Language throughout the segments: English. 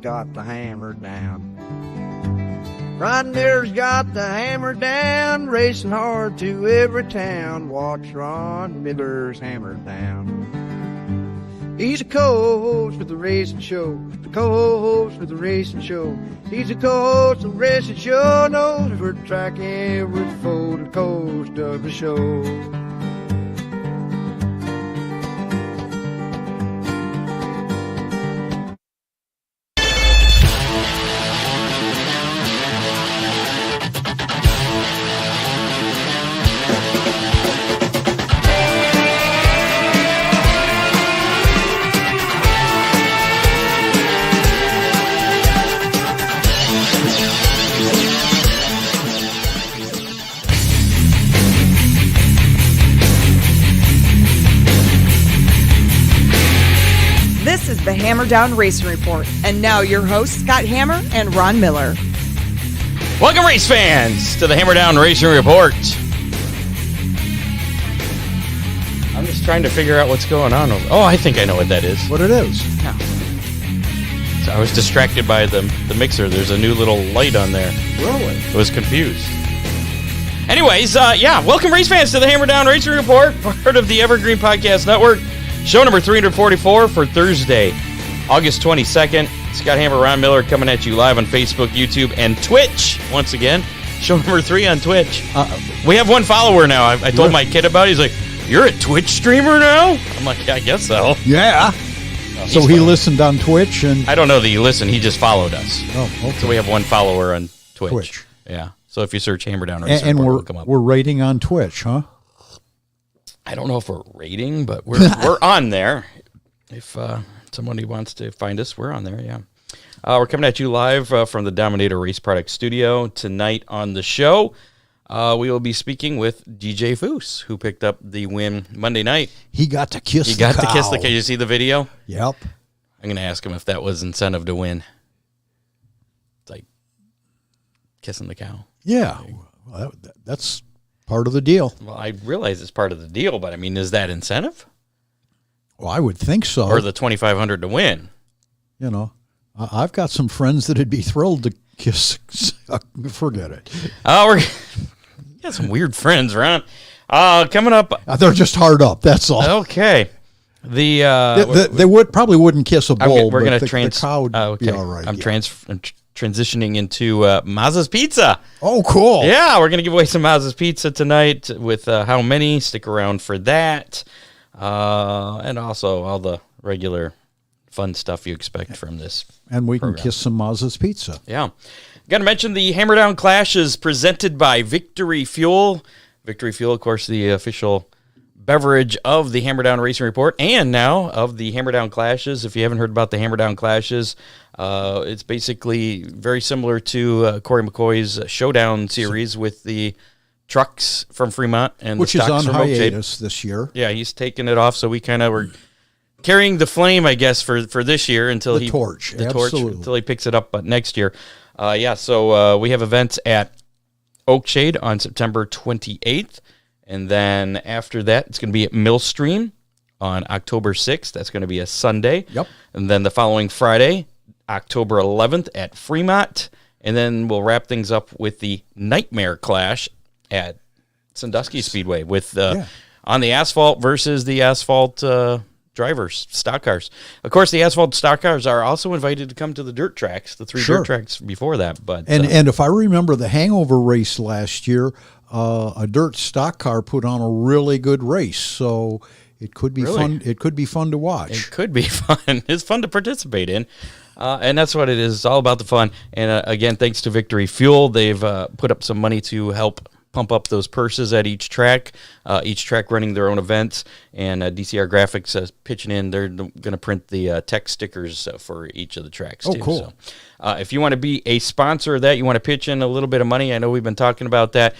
got the hammer down. Ron Miller's got the hammer down, racing hard to every town. Watch Ron Miller's hammer down. He's a co-host with the racing show. The co-host with the racing show. He's a co-host of the racing show. Knows every track, every foe, the coast of the show. This is the Hammer Down Racing Report. And now your hosts, Scott Hammer and Ron Miller. Welcome, race fans, to the Hammer Down Racing Report. I'm just trying to figure out what's going on. Oh, I think I know what that is. What it is? Yeah. So I was distracted by the mixer. There's a new little light on there. Really? I was confused. Anyways, welcome, race fans, to the Hammer Down Racing Report, part of the Evergreen Podcast Network. Show number 344 for Thursday, August 22nd. Scott Hammer, Ron Miller coming at you live on Facebook, YouTube, and Twitch. Once again, show number 3 on Twitch. We have one follower now. I told my kid about it. He's like, "You're a Twitch streamer now?" I'm like, "Yeah, I guess so." Yeah. So he listened on Twitch, and I don't know that he listened. He just followed us. Oh, okay. So we have one follower on Twitch. Yeah. So if you search Hammer Down Racing and Report, it'll come up. we're rating on Twitch, huh? I don't know if we're rating, but we're on there. If somebody wants to find us, we're on there, yeah. We're coming at you live from the Dominator Race Products studio. Tonight on the show, we will be speaking with DJ Foos, who picked up the win Monday night. He got to kiss the cow. You see the video? Yep. I'm going to ask him if that was incentive to win. It's like kissing the cow. Yeah. Well, that's part of the deal. Well, I realize it's part of the deal, but I mean, is that incentive? Well, I would think so. Or the $2,500 to win? You know, I've got some friends that'd be thrilled to kiss. Forget it. We got some weird friends, Ron. Coming up, they're just hard up. That's all. Okay. They probably wouldn't kiss a bull. We're going to the cow would be all right. I'm transitioning into Mazza's Pizza. Oh, cool. Yeah, we're going to give away some Mazza's Pizza tonight with how many. Stick around for that. And also all the regular fun stuff you expect from this. And we program. Can kiss some Mazza's Pizza. Yeah. Got to mention the Hammer Down Clash is presented by Victory Fuel. Victory Fuel, of course, the official beverage of the Hammer Down Racing Report and now of the Hammer Down Clashes. If you haven't heard about the Hammer Down Clashes, it's basically very similar to Corey McCoy's Showdown series with the trucks from Fremont and which the stocks is on from Oak Shade. hiatus this year. Yeah, he's taking it off, so we kind of were carrying the flame, I guess, for this year until the torch until he picks it up next year. So we have events at Oak Shade on September 28th. And then after that, it's going to be at Millstream on October 6th. That's going to be a Sunday. Yep. And then the following Friday, October 11th at Fremont. And then we'll wrap things up with the Nightmare Clash at Sandusky Speedway with on the asphalt versus the asphalt drivers, stock cars. Of course, the asphalt stock cars are also invited to come to the dirt tracks, the 3 dirt tracks before that. But and if I remember the Hangover race last year, a dirt stock car put on a really good race, so it could be fun. It could be fun to watch. It could be fun. It's fun to participate in, and that's what it is. It's all about the fun. And again, thanks to Victory Fuel, they've put up some money to help pump up those purses at each track running their own events, and DCR Graphics pitching in. They're going to print the tech stickers for each of the tracks, too. Cool. So, if you want to be a sponsor of that, you want to pitch in a little bit of money, I know we've been talking about that.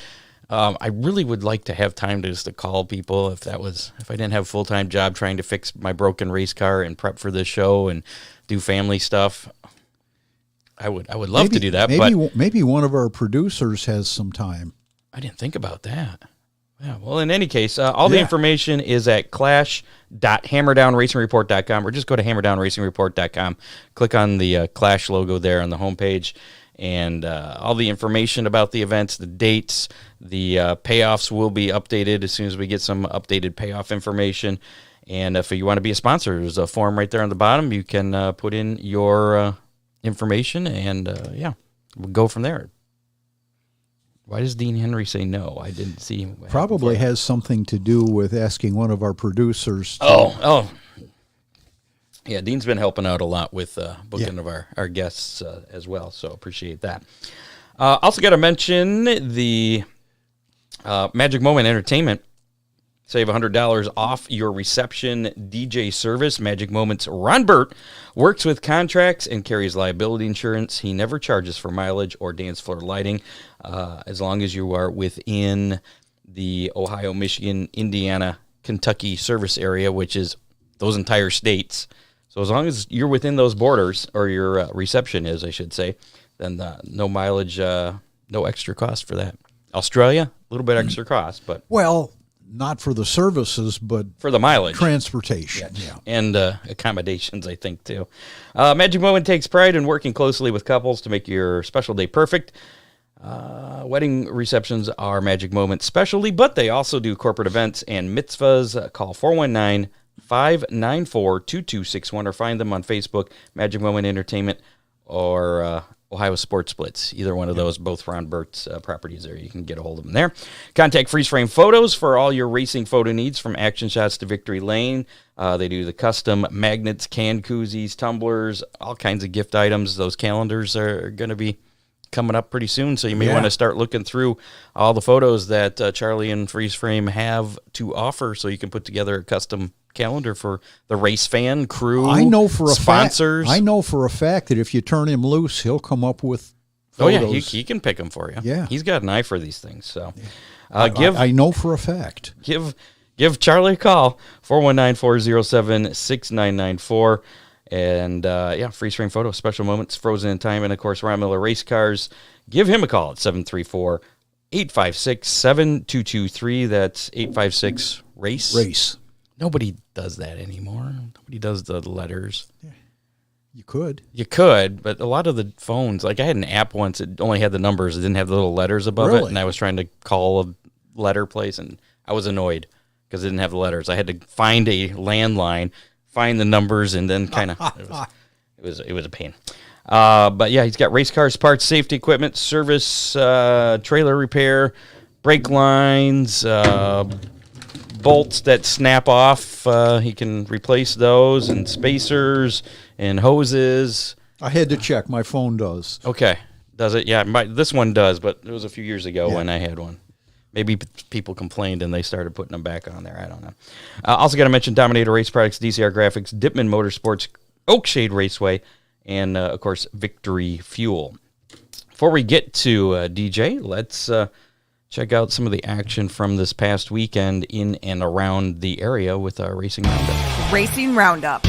I really would like to have time to call people if I didn't have a full-time job trying to fix my broken race car and prep for this show and do family stuff. I would love to do that. Maybe one of our producers has some time. I didn't think about that. Yeah, well, in any case, all the information is at clash.hammerdownracingreport.com, or just go to hammerdownracingreport.com. Click on the Clash logo there on the homepage, and all the information about the events, the dates, the payoffs will be updated as soon as we get some updated payoff information. And if you want to be a sponsor, there's a form right there on the bottom. You can put in your information, and we'll go from there. Why does Dean Henry say no? I didn't see him. Probably has something to do with asking one of our producers. Yeah, Dean's been helping out a lot with booking of our guests as well, so appreciate that. Also got to mention the Magic Moment Entertainment. Save $100 off your reception DJ service. Magic Moments Ron Burt works with contracts and carries liability insurance. He never charges for mileage or dance floor lighting as long as you are within the Ohio, Michigan, Indiana, Kentucky service area, which is those entire states. So as long as you're within those borders, or your reception is, I should say, then no mileage, no extra cost for that. Australia, a little bit extra cost, but... Well... Not for the services, but for the mileage. Transportation. Yeah. And accommodations, I think, too. Magic Moment takes pride in working closely with couples to make your special day perfect. Wedding receptions are Magic Moment specialty, but they also do corporate events and mitzvahs. Call 419-594-2261 or find them on Facebook, Magic Moment Entertainment, or Ohio Sports Splits. Either one of those, both Ron Burt's properties there. You can get a hold of them there. Contact Freeze Frame Photos for all your racing photo needs, from action shots to victory lane. They do the custom magnets, can koozies, tumblers, all kinds of gift items. Those calendars are going to be coming up pretty soon, so you may want to start looking through all the photos that Charlie and Freeze Frame have to offer, so you can put together a custom calendar for the race fan, crew, sponsors. I know for a fact that if you turn him loose, he'll come up with photos. Oh, yeah, he can pick them for you. Yeah. He's got an eye for these things. So, I know for a fact. Give Charlie a call, 419-407-6994. And, Freeze Frame Photo, special moments, frozen in time, and, of course, Ron Miller Race Cars. Give him a call at 734-856-7223. That's 856-RACE. Race. Nobody does that anymore. Nobody does the letters. Yeah. You could, but a lot of the phones, like I had an app once, it only had the numbers. It didn't have the little letters above it, and I was trying to call a letter place, and I was annoyed because it didn't have the letters. I had to find a landline, find the numbers, and then kind of it was a pain. But yeah, he's got race cars, parts, safety equipment, service, trailer repair, brake lines, bolts that snap off. He can replace those, and spacers and hoses. I had to check. My phone does. Okay. Does it? Yeah, this one does, but it was a few years ago when I had one. Maybe people complained and they started putting them back on there. I don't know. Also got to mention Dominator Race Products, DCR Graphics, Dipman Motorsports, Oakshade Raceway, and, of course, Victory Fuel. Before we get to DJ, let's check out some of the action from this past weekend in and around the area with our Racing Roundup. Racing Roundup.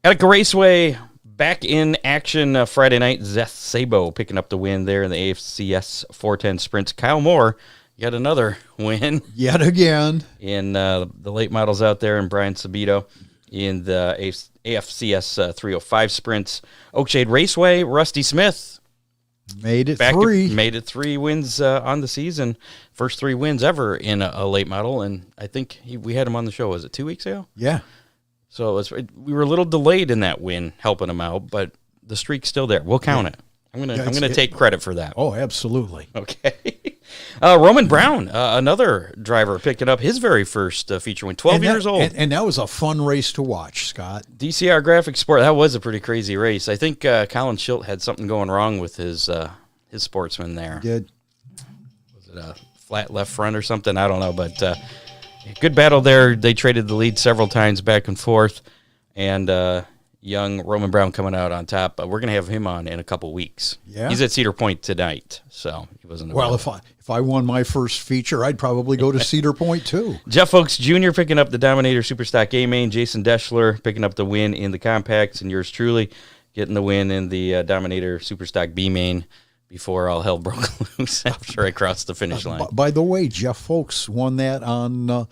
Attica Raceway back in action Friday night. Zeth Sabo picking up the win there in the AFCS 410 Sprints. Kyle Moore, yet another win. Yet again. In the late models out there, and Brian Sabito in the AFCS 305 Sprints. Oakshade Raceway, Rusty Smith. Made it 3. Made it 3 wins on the season. First 3 wins ever in a late model, and I think we had him on the show, was it 2 weeks ago? Yeah. So we were a little delayed in that win, helping him out, but the streak's still there. We'll count it. I'm gonna take credit for that. Oh, absolutely. Okay. Roman Brown, another driver, picking up his very first feature win, 12 years old. And that was a fun race to watch, Scott. DCR Graphics Sport, that was a pretty crazy race. I think Colin Schilt had something going wrong with his sportsman there. He did. Was it a flat left front or something? I don't know, but good battle there. They traded the lead several times back and forth, and young Roman Brown coming out on top. We're going to have him on in a couple weeks. Yeah. He's at Cedar Point tonight, so he wasn't available. Well, if I won my first feature, I'd probably go to Cedar Point, too. Jeff Oakes Jr. picking up the Dominator Superstock A-Main. Jason Deschler picking up the win in the Compacts, and yours truly getting the win in the Dominator Superstock B-Main. before all hell broke loose after I crossed the finish line. By the way, Jeff Folks won that on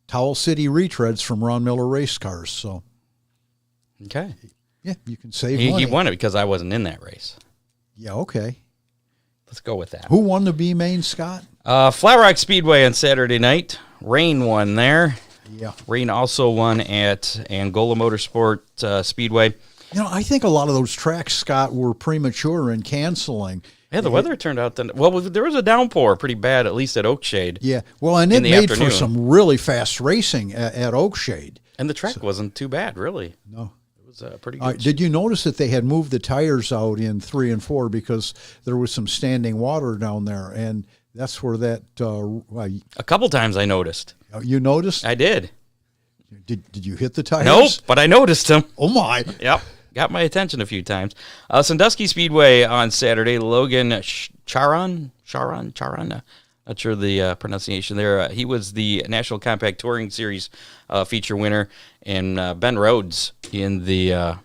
Towel City retreads from Ron Miller Race Cars. So, okay. Yeah, you can save money. He won it because I wasn't in that race. Yeah, okay. Let's go with that. Who won the B main, Scott? Flat Rock Speedway on Saturday night. Rain won there. Yeah. Rain also won at Angola Motorsport Speedway. You know, I think a lot of those tracks, Scott, were premature in canceling. Yeah, the weather turned out well, there was a downpour pretty bad, at least at Oakshade. Yeah, well, and it made for some really fast racing at Oakshade. And the track wasn't too bad, really. No. It was pretty good. Did you notice that they had moved the tires out in 3 and 4 because there was some standing water down there, and that's where that... a couple times I noticed. You noticed? I did. Did you hit the tires? Nope, but I noticed them. Oh, my. Yep. Got my attention a few times. Sandusky Speedway on Saturday. Logan Charan, not sure the pronunciation there. He was the National Compact Touring Series feature winner, and Ben Rhodes in the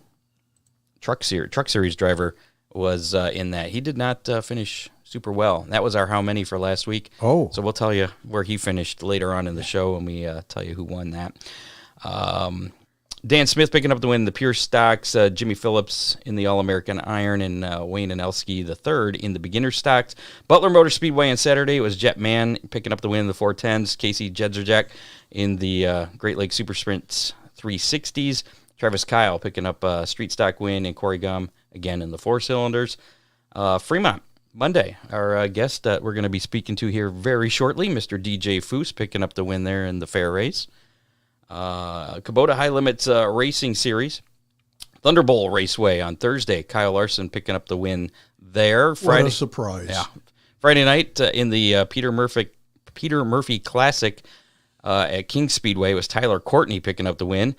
Truck Series driver was in that. He did not finish super well. That was our how many for last week. Oh. So we'll tell you where he finished later on in the show when we tell you who won that. Dan Smith picking up the win in the Pure Stocks, Jimmy Phillips in the All-American Iron, and Wayne Anelski the third in the Beginner Stocks. Butler Motor Speedway on Saturday, it was Jet Man picking up the win in the 410s, Casey Jedzerjak in the Great Lakes Super Sprints 360s, Travis Kyle picking up a Street Stock win, and Corey Gum again in the 4-cylinders. Fremont, Monday, our guest that we're going to be speaking to here very shortly, Mr. DJ Foos picking up the win there in the fair race. Kubota High Limits Racing Series, Thunderbolt Raceway on Thursday. Kyle Larson picking up the win there. Friday, what a surprise! Yeah, Friday night in the Peter Murphy Classic at King Speedway was Tyler Courtney picking up the win.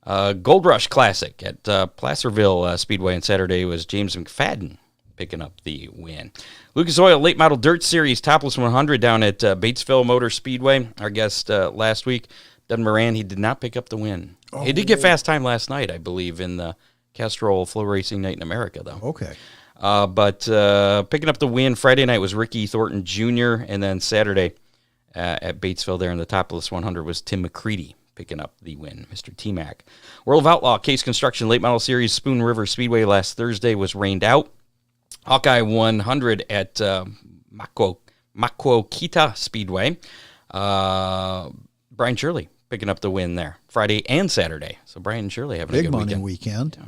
Gold Rush Classic at Placerville Speedway on Saturday was James McFadden picking up the win. Lucas Oil Late Model Dirt Series Topless 100 down at Batesville Motor Speedway. Our guest last week, Doug Moran, he did not pick up the win. Oh. He did get fast time last night, I believe, in the Castrol Flow Racing Night in America, though. Okay. But picking up the win Friday night was Ricky Thornton Jr., and then Saturday at Batesville there in the Topless 100 was Tim McCready picking up the win, Mr. T-Mac. World of Outlaw Case Construction Late Model Series Spoon River Speedway last Thursday was rained out. Hawkeye 100 at Maquoketa Speedway. Brian Shirley picking up the win there Friday and Saturday. So Brian and Shirley having a good weekend. Big money weekend. Yeah.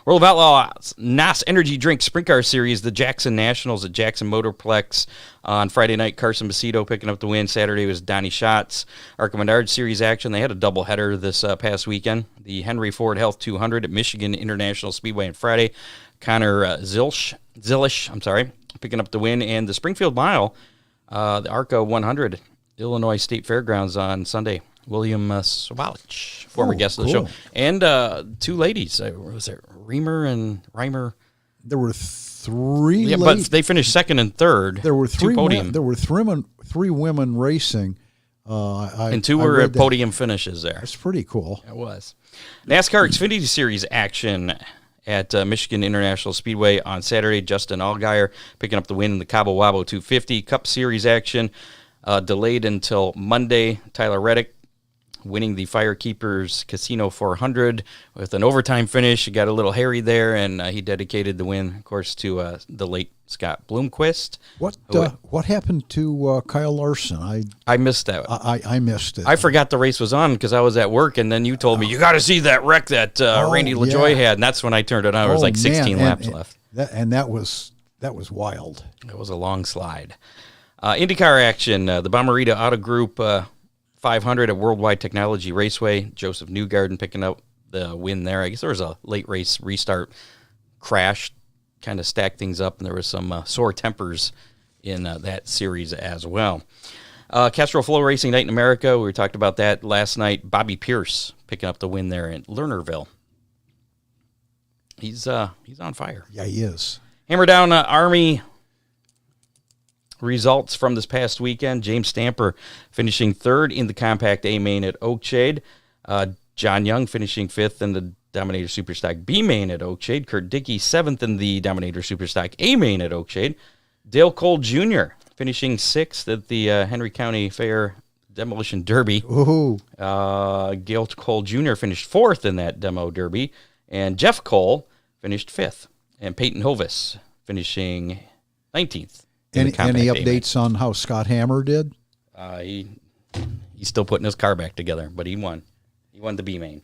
World of Outlaws NAS Energy Drink Sprint Car Series, the Jackson Nationals at Jackson Motorplex on Friday night. Carson Macedo picking up the win. Saturday was Donnie Schatz. Arca Menard Series action. They had a doubleheader this past weekend. The Henry Ford Health 200 at Michigan International Speedway on Friday. Connor Zilish, picking up the win. And the Springfield Mile, the Arca 100, Illinois State Fairgrounds on Sunday. William Swalich, former guest of the show. And two ladies. Was it Reimer and Reimer? There were three ladies. But they finished second and third. There were three podium. There were three women racing. And two were at podium finishes there. That's pretty cool. It was. NASCAR Xfinity Series action at Michigan International Speedway on Saturday. Justin Allgaier picking up the win in the Cabo Wabo 250. Cup Series action delayed until Monday. Tyler Reddick winning the Firekeepers Casino 400 with an overtime finish. He got a little hairy there, and he dedicated the win, of course, to the late Scott Bloomquist. What happened to Kyle Larson? I missed that. I missed it. I forgot the race was on because I was at work, and then you told me, you got to see that wreck that Randy LaJoie had, and that's when I turned it on. There was like 16 laps left. That was wild. It was a long slide. IndyCar action, the Bomarita Auto Group 500 at Worldwide Technology Raceway. Joseph Newgarden picking up the win there. I guess there was a late race restart crash, kind of stacked things up, and there was some sore tempers in that series as well. Castrol Flow Racing Night in America, we talked about that last night. Bobby Pierce picking up the win there in Lernerville. He's on fire. Yeah, he is. Hammer down Army results from this past weekend. James Stamper finishing third in the Compact A Main at Oakshade. John Young finishing fifth in the Dominator Superstock B main at Oakshade. Kurt Dickey, 7th in the Dominator Superstock A main at Oakshade. Dale Cole Jr. finishing 6th at the Henry County Fair Demolition Derby. Ooh. Gail Cole Jr. finished 4th in that Demo Derby. And Jeff Cole finished 5th. And Peyton Hovis finishing 19th. Any updates on how Scott Hammer did? He's still putting his car back together, but he won. He won the B main.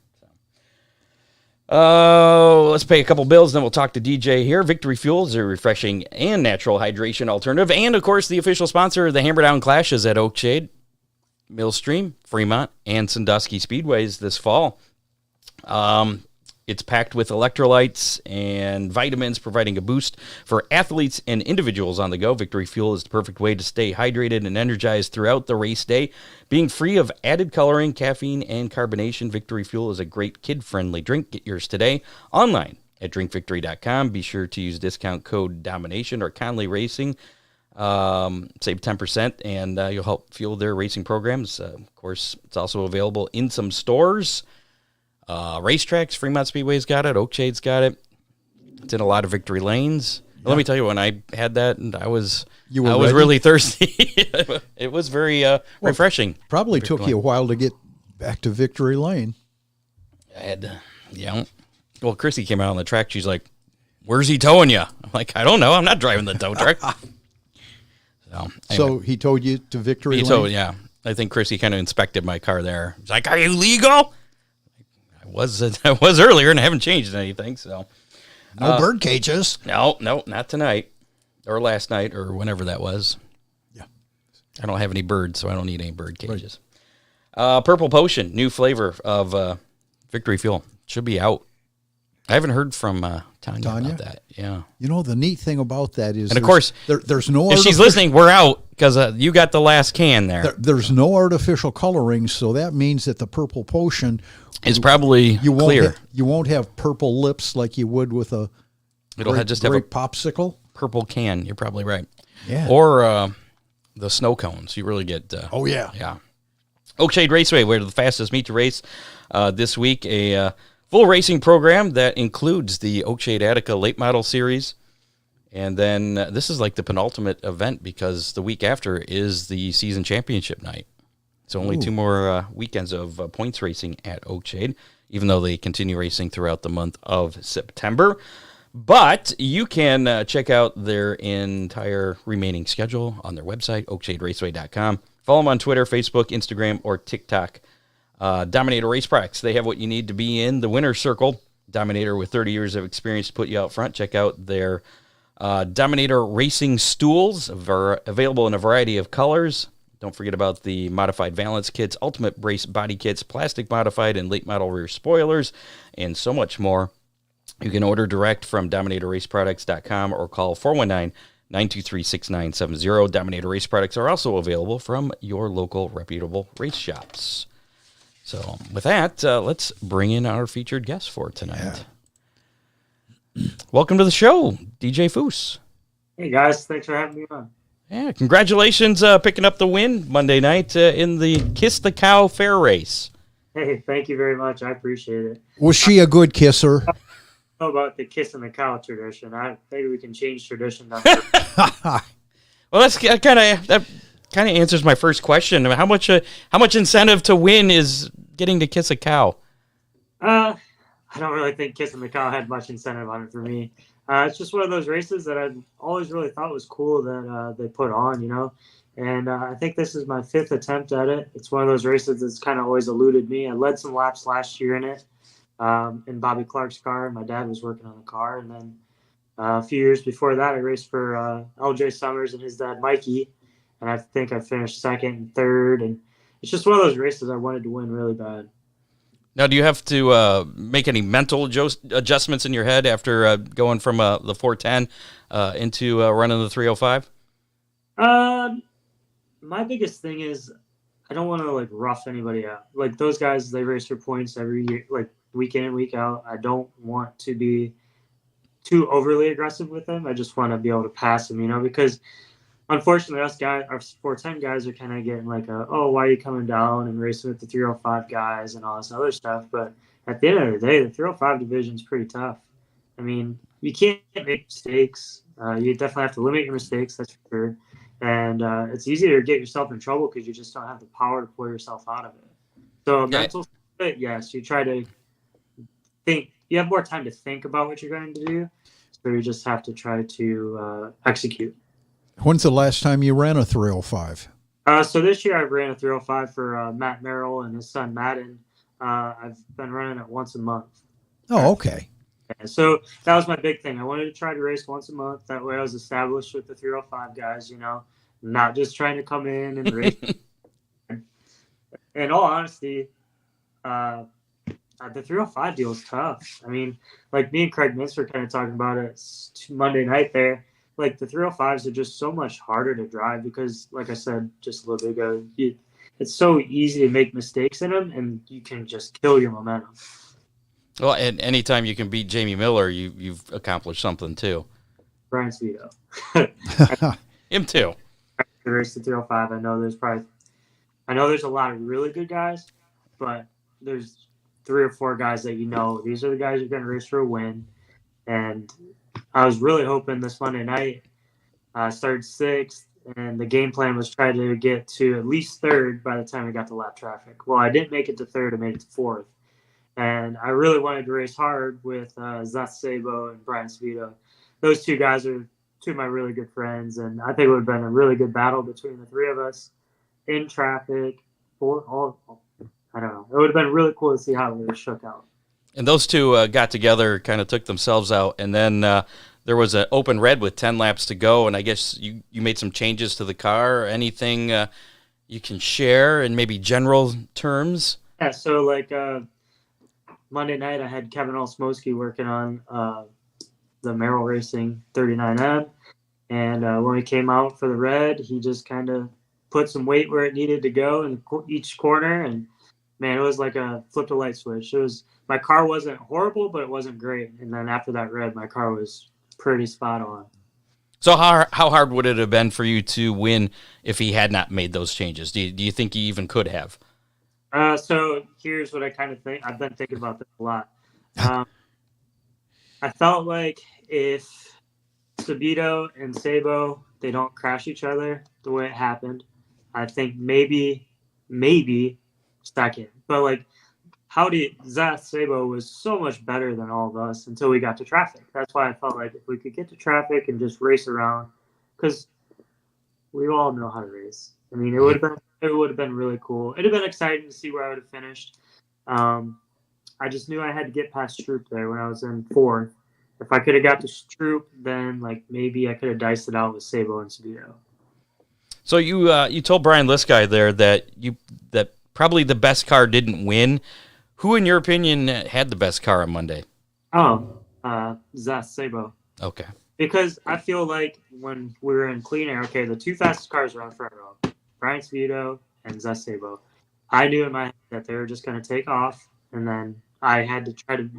Let's pay a couple bills, then we'll talk to DJ here. Victory Fuel is a refreshing and natural hydration alternative. And, of course, the official sponsor of the Hammerdown Clashes at Oakshade, Millstream, Fremont, and Sandusky Speedways this fall. It's packed with electrolytes and vitamins, providing a boost for athletes and individuals on the go. Victory Fuel is the perfect way to stay hydrated and energized throughout the race day. Being free of added coloring, caffeine, and carbonation, Victory Fuel is a great kid-friendly drink. Get yours today online at drinkvictory.com. Be sure to use discount code DOMINATION or Conley Racing. Save 10%, and you'll help fuel their racing programs. Of course, it's also available in some stores. Racetracks, Fremont Speedway's got it, Oakshade's got it. It's in a lot of victory lanes. Yeah. Let me tell you, when I had that, and I was really thirsty. It was very refreshing. Probably took you a while to get back to Victory Lane. I had, Well, Chrissy came out on the track. She's like, "Where's he towing you?" I'm like, "I don't know. I'm not driving the tow truck." So he towed you to Victory Lane? Yeah. I think Chrissy kind of inspected my car there. She's like, "Are you legal?" I was earlier, and I haven't changed anything. So, no bird cages. No, not tonight, or last night, or whenever that was. Yeah, I don't have any birds, so I don't need any bird cages. Right. Purple Potion, new flavor of Victory Fuel, should be out. I haven't heard from Tanya about that. Yeah, the neat thing about that is, and of course, there's no. If she's listening, we're out because you got the last can there. There's no artificial coloring, so that means that the Purple Potion is probably clear. You won't have purple lips like you would with a. It'll just have a popsicle. Purple can. You're probably right. Yeah. Or the snow cones. You really get. Oh yeah. Yeah. Oakshade Raceway, where the fastest meet to race this week. A full racing program that includes the Oakshade Attica Late Model Series. And then this is like the penultimate event because the week after is the season championship night. So only 2 more weekends of points racing at Oakshade, even though they continue racing throughout the month of September. But you can check out their entire remaining schedule on their website, oakshaderaceway.com. Follow them on Twitter, Facebook, Instagram, or TikTok. Dominator Race Products, they have what you need to be in the winner's circle. Dominator with 30 years of experience to put you out front. Check out their Dominator Racing Stools, available in a variety of colors. Don't forget about the modified valance kits, ultimate brace body kits, plastic modified and late model rear spoilers, and so much more. You can order direct from DominatorRaceProducts.com or call 419-923-6970. Dominator Race Products are also available from your local reputable race shops. So with that, let's bring in our featured guest for tonight. Yeah. Welcome to the show, DJ Foos. Hey, guys. Thanks for having me on. Yeah, congratulations picking up the win Monday night in the Kiss the Cow Fair Race. Hey, thank you very much. I appreciate it. Was she a good kisser? I don't know about the kissing the cow tradition. Maybe we can change tradition. Well, that kind of answers my first question. How much incentive to win is getting to kiss a cow? I don't really think kissing the cow had much incentive on it for me. It's just one of those races that I've always really thought was cool that they put on, And I think this is my 5th attempt at it. It's one of those races that's kind of always eluded me. I led some laps last year in it, in Bobby Clark's car. My dad was working on the car. And then a few years before that, I raced for LJ Summers and his dad, Mikey. And I think I finished 2nd and 3rd. And it's just one of those races I wanted to win really bad. Now, do you have to make any mental adjustments in your head after going from the 410 into running the 305? My biggest thing is I don't want to rough anybody out. Like those guys, they race for points every year, week in and week out. I don't want to be too overly aggressive with them. I just want to be able to pass them, because unfortunately, us guys, our 410 guys are kind of getting why are you coming down and racing with the 305 guys and all this other stuff. But at the end of the day, the 305 division is pretty tough. I mean, you can't make mistakes. You definitely have to limit your mistakes, that's for sure. And it's easier to get yourself in trouble because you just don't have the power to pull yourself out of it. So mental fit, yes, you try to think. You have more time to think about what you're going to do, so you just have to try to execute. When's the last time you ran a 305? So this year I ran a 305 for Matt Merrill and his son Madden. I've been running it once a month. Oh, okay. Yeah, so that was my big thing. I wanted to try to race once a month. That way I was established with the 305 guys, not just trying to come in and race. In all honesty, the 305 deal is tough. I mean, like me and Craig Mintz were kind of talking about it Monday night there. Like the 305s are just so much harder to drive because, like I said just a little bit ago, it's so easy to make mistakes in them, and you can just kill your momentum. Well, and anytime you can beat Jamie Miller, you've accomplished something too. Brian Speedo. Him too. To race the 305, I know there's a lot of really good guys, but there's 3 or 4 guys that these are the guys you're going to race for a win. And I was really hoping this Monday night I started 6th, and the game plan was try to get to at least 3rd by the time we got to lap traffic. Well, I didn't make it to 3rd. I made it to 4th. And I really wanted to race hard with Zeth Sabo and Brian Speedo. Those 2 guys are 2 of my really good friends, and I think it would have been a really good battle between the 3 of us in traffic. I don't know. It would have been really cool to see how it shook out. And those 2 got together, kind of took themselves out, and then there was an open red with 10 laps to go, and I guess you made some changes to the car. Anything you can share in maybe general terms? Yeah, so like Monday night I had Kevin Olsmosky working on the Merrill Racing 39M, and when we came out for the red, he just kind of put some weight where it needed to go in each corner, and man, it was like a flip a light switch. My car wasn't horrible, but it wasn't great. And then after that red, my car was pretty spot on. So how hard would it have been for you to win if he had not made those changes? Do you think he even could have? So here's what I kind of think. I've been thinking about this a lot. I felt like if Sabito and Sabo, they don't crash each other the way it happened, I think maybe second. But like Zeth Sabo was so much better than all of us until we got to traffic. That's why I felt like if we could get to traffic and just race around, because we all know how to race. I mean, it would have been really cool. It'd have been exciting to see where I would have finished. I just knew I had to get past Stroop there when I was in 4th. If I could have got to Stroop, then like maybe I could have diced it out with Sabo and Sabito. So you told Brian Lisky there that probably the best car didn't win. Who, in your opinion, had the best car on Monday? Zeth Sabo. Okay. Because I feel like when we were in clean air, okay, the 2 fastest cars were on front row, Brian Speedo and Zeth Sabo. I knew in my head that they were just going to take off, and then I had to try to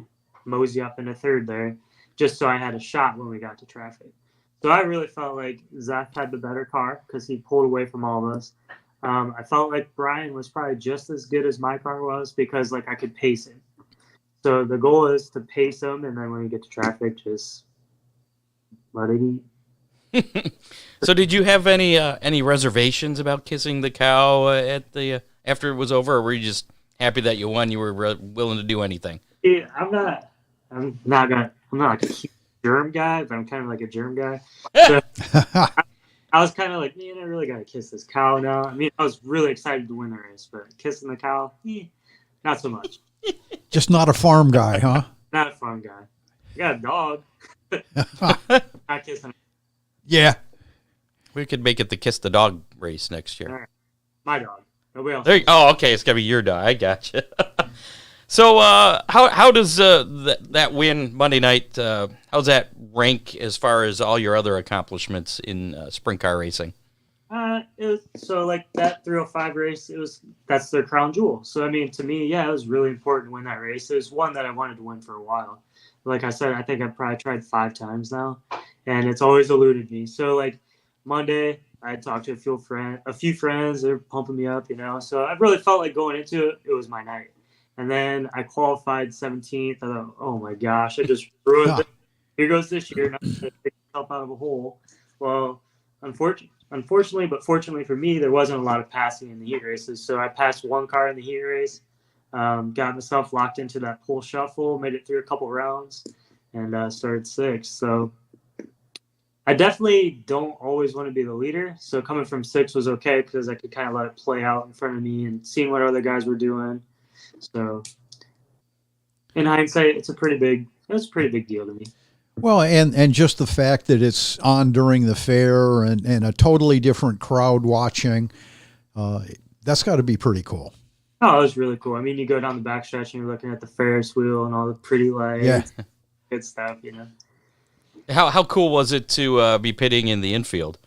mosey up into 3rd there, just so I had a shot when we got to traffic. So I really felt like Zeth had the better car because he pulled away from all of us. I felt like Brian was probably just as good as my car was because like I could pace him. So the goal is to pace him, and then when you get to traffic, just let it eat. So did you have any reservations about kissing the cow at the after it was over, or were you just happy that you won? You were willing to do anything? Yeah, I'm not like a huge germ guy, but I'm kind of like a germ guy. So, I was kind of like, man, I really got to kiss this cow now. I mean, I was really excited to win the race, but kissing the cow, not so much. Just not a farm guy, huh? Not a farm guy. You got a dog. Not kissing. Yeah. We could make it the Kiss the Dog race next year. Right. My dog. Nobody else. Okay, it's got to be your dog. I gotcha. So how does that win Monday night, how's that rank as far as all your other accomplishments in sprint car racing? So like that 305 race, that's their crown jewel. So I mean, to me, yeah, it was really important to win that race. It was one that I wanted to win for a while. Like I said, I think I've probably tried 5 times now, and it's always eluded me. So like Monday, I talked to a few friends. They're pumping me up, So I really felt like going into it, it was my night. And then I qualified 17th. I thought, oh my gosh, I just ruined it. Here goes this year, not to pick myself out of a hole. Well, unfortunately, but fortunately for me, there wasn't a lot of passing in the heat races. So I passed one car in the heat race, got myself locked into that pole shuffle, made it through a couple rounds, and started 6th. So I definitely don't always want to be the leader. So coming from 6th was okay because I could kind of let it play out in front of me and seeing what other guys were doing. So in hindsight, it's a pretty big deal to me. Well, and just the fact that it's on during the fair and a totally different crowd watching, that's got to be pretty cool. Oh, it was really cool. I mean, you go down the backstretch and you're looking at the Ferris wheel and all the pretty lights. Yeah. Good stuff, How cool was it to be pitting in the infield?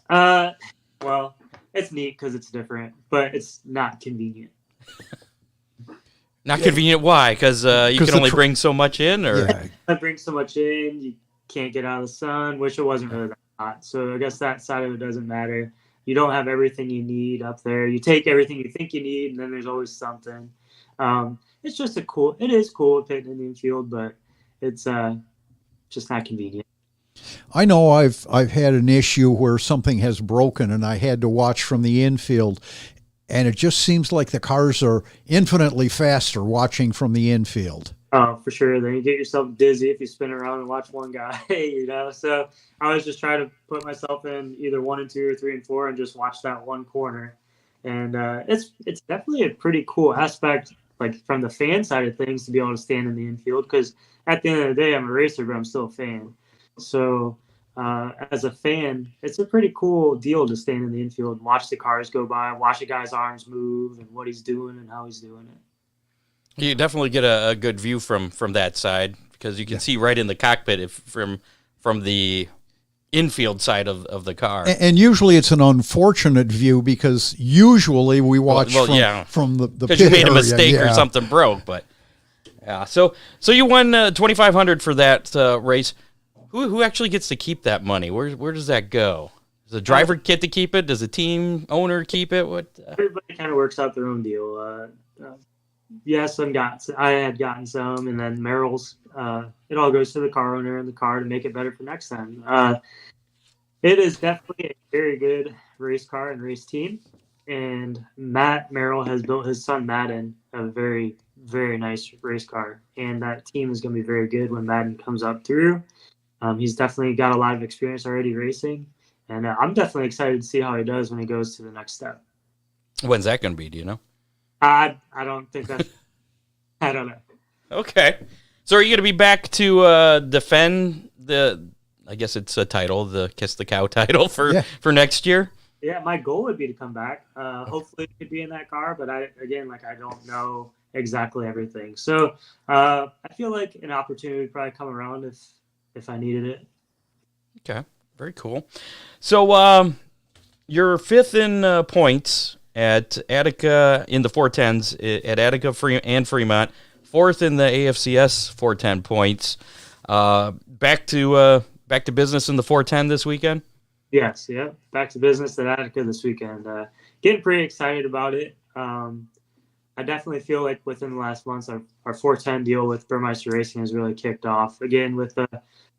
Well, it's neat because it's different, but it's not convenient. Not convenient. Why? Because you can only bring so much in, or I bring so much in. You can't get out of the sun, which it wasn't really that hot. So I guess that side of it doesn't matter. You don't have everything you need up there. You take everything you think you need, and then there's always something. It's just it is cool pitting in the infield, but it's just not convenient. I know I've had an issue where something has broken and I had to watch from the infield. And it just seems like the cars are infinitely faster watching from the infield. Oh, for sure. Then you get yourself dizzy if you spin around and watch one guy, So I was just trying to put myself in either 1 and 2 or 3 and 4 and just watch that one corner. And it's definitely a pretty cool aspect, like from the fan side of things, to be able to stand in the infield. Because at the end of the day, I'm a racer, but I'm still a fan. So as a fan, it's a pretty cool deal to stand in the infield and watch the cars go by, watch a guy's arms move and what he's doing and how he's doing it. You definitely get a good view from that side because you can see right in the cockpit from the infield side of the car. And usually it's an unfortunate view because usually we watch from the because you made a mistake or something broke. But yeah, so you won $2,500 for that race. Who actually gets to keep that money? Where does that go? Does the driver get to keep it? Does the team owner keep it? What? Everybody kind of works out their oon deal. I had gotten some, and then Merrill's. It all goes to the car owner and the car to make it better for next time. It is definitely a very good race car and race team, and Matt Merrill has built his son Madden a very, very nice race car, and that team is going to be very good when Madden comes up through. He's definitely got a lot of experience already racing, and I'm definitely excited to see how he does when he goes to the next step. When's that going to be? Do you know? I don't think that. I don't know. Okay, so are you going to be back to defend the? I guess it's a title, the Kiss the Cow title for next year. Yeah, my goal would be to come back. Hopefully, it could be in that car, but I don't know exactly everything. So I feel like an opportunity would probably come around if I needed it. Okay, very cool. So you're 5th in points at Attica in the 410s at Attica and Fremont, 4th in the AFCS 410 points. Back to business in the 410 this weekend? Yes, yeah. Back to business at Attica this weekend. Getting pretty excited about it. I definitely feel like within the last months, our 410 deal with Burmeister Racing has really kicked off. Again, with the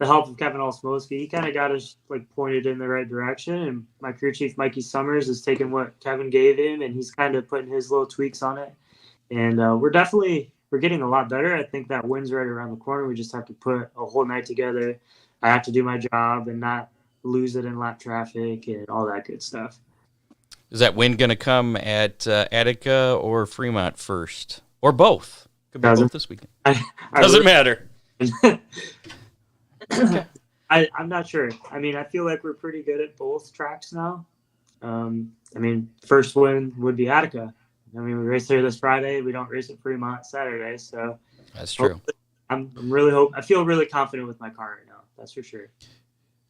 help of Kevin Olsmosky, he kind of got us pointed in the right direction. And my crew chief, Mikey Summers, has taken what Kevin gave him, and he's kind of putting his little tweaks on it. And we're getting a lot better. I think that win's right around the corner. We just have to put a whole night together. I have to do my job and not lose it in lap traffic and all that good stuff. Is that win going to come at Attica or Fremont first? Or both? Could be both this weekend. Doesn't matter. Okay. I'm not sure. I mean, I feel like we're pretty good at both tracks now. First win would be Attica. We race there this Friday. We don't race at Fremont Saturday. So that's true. I feel really confident with my car right now. That's for sure.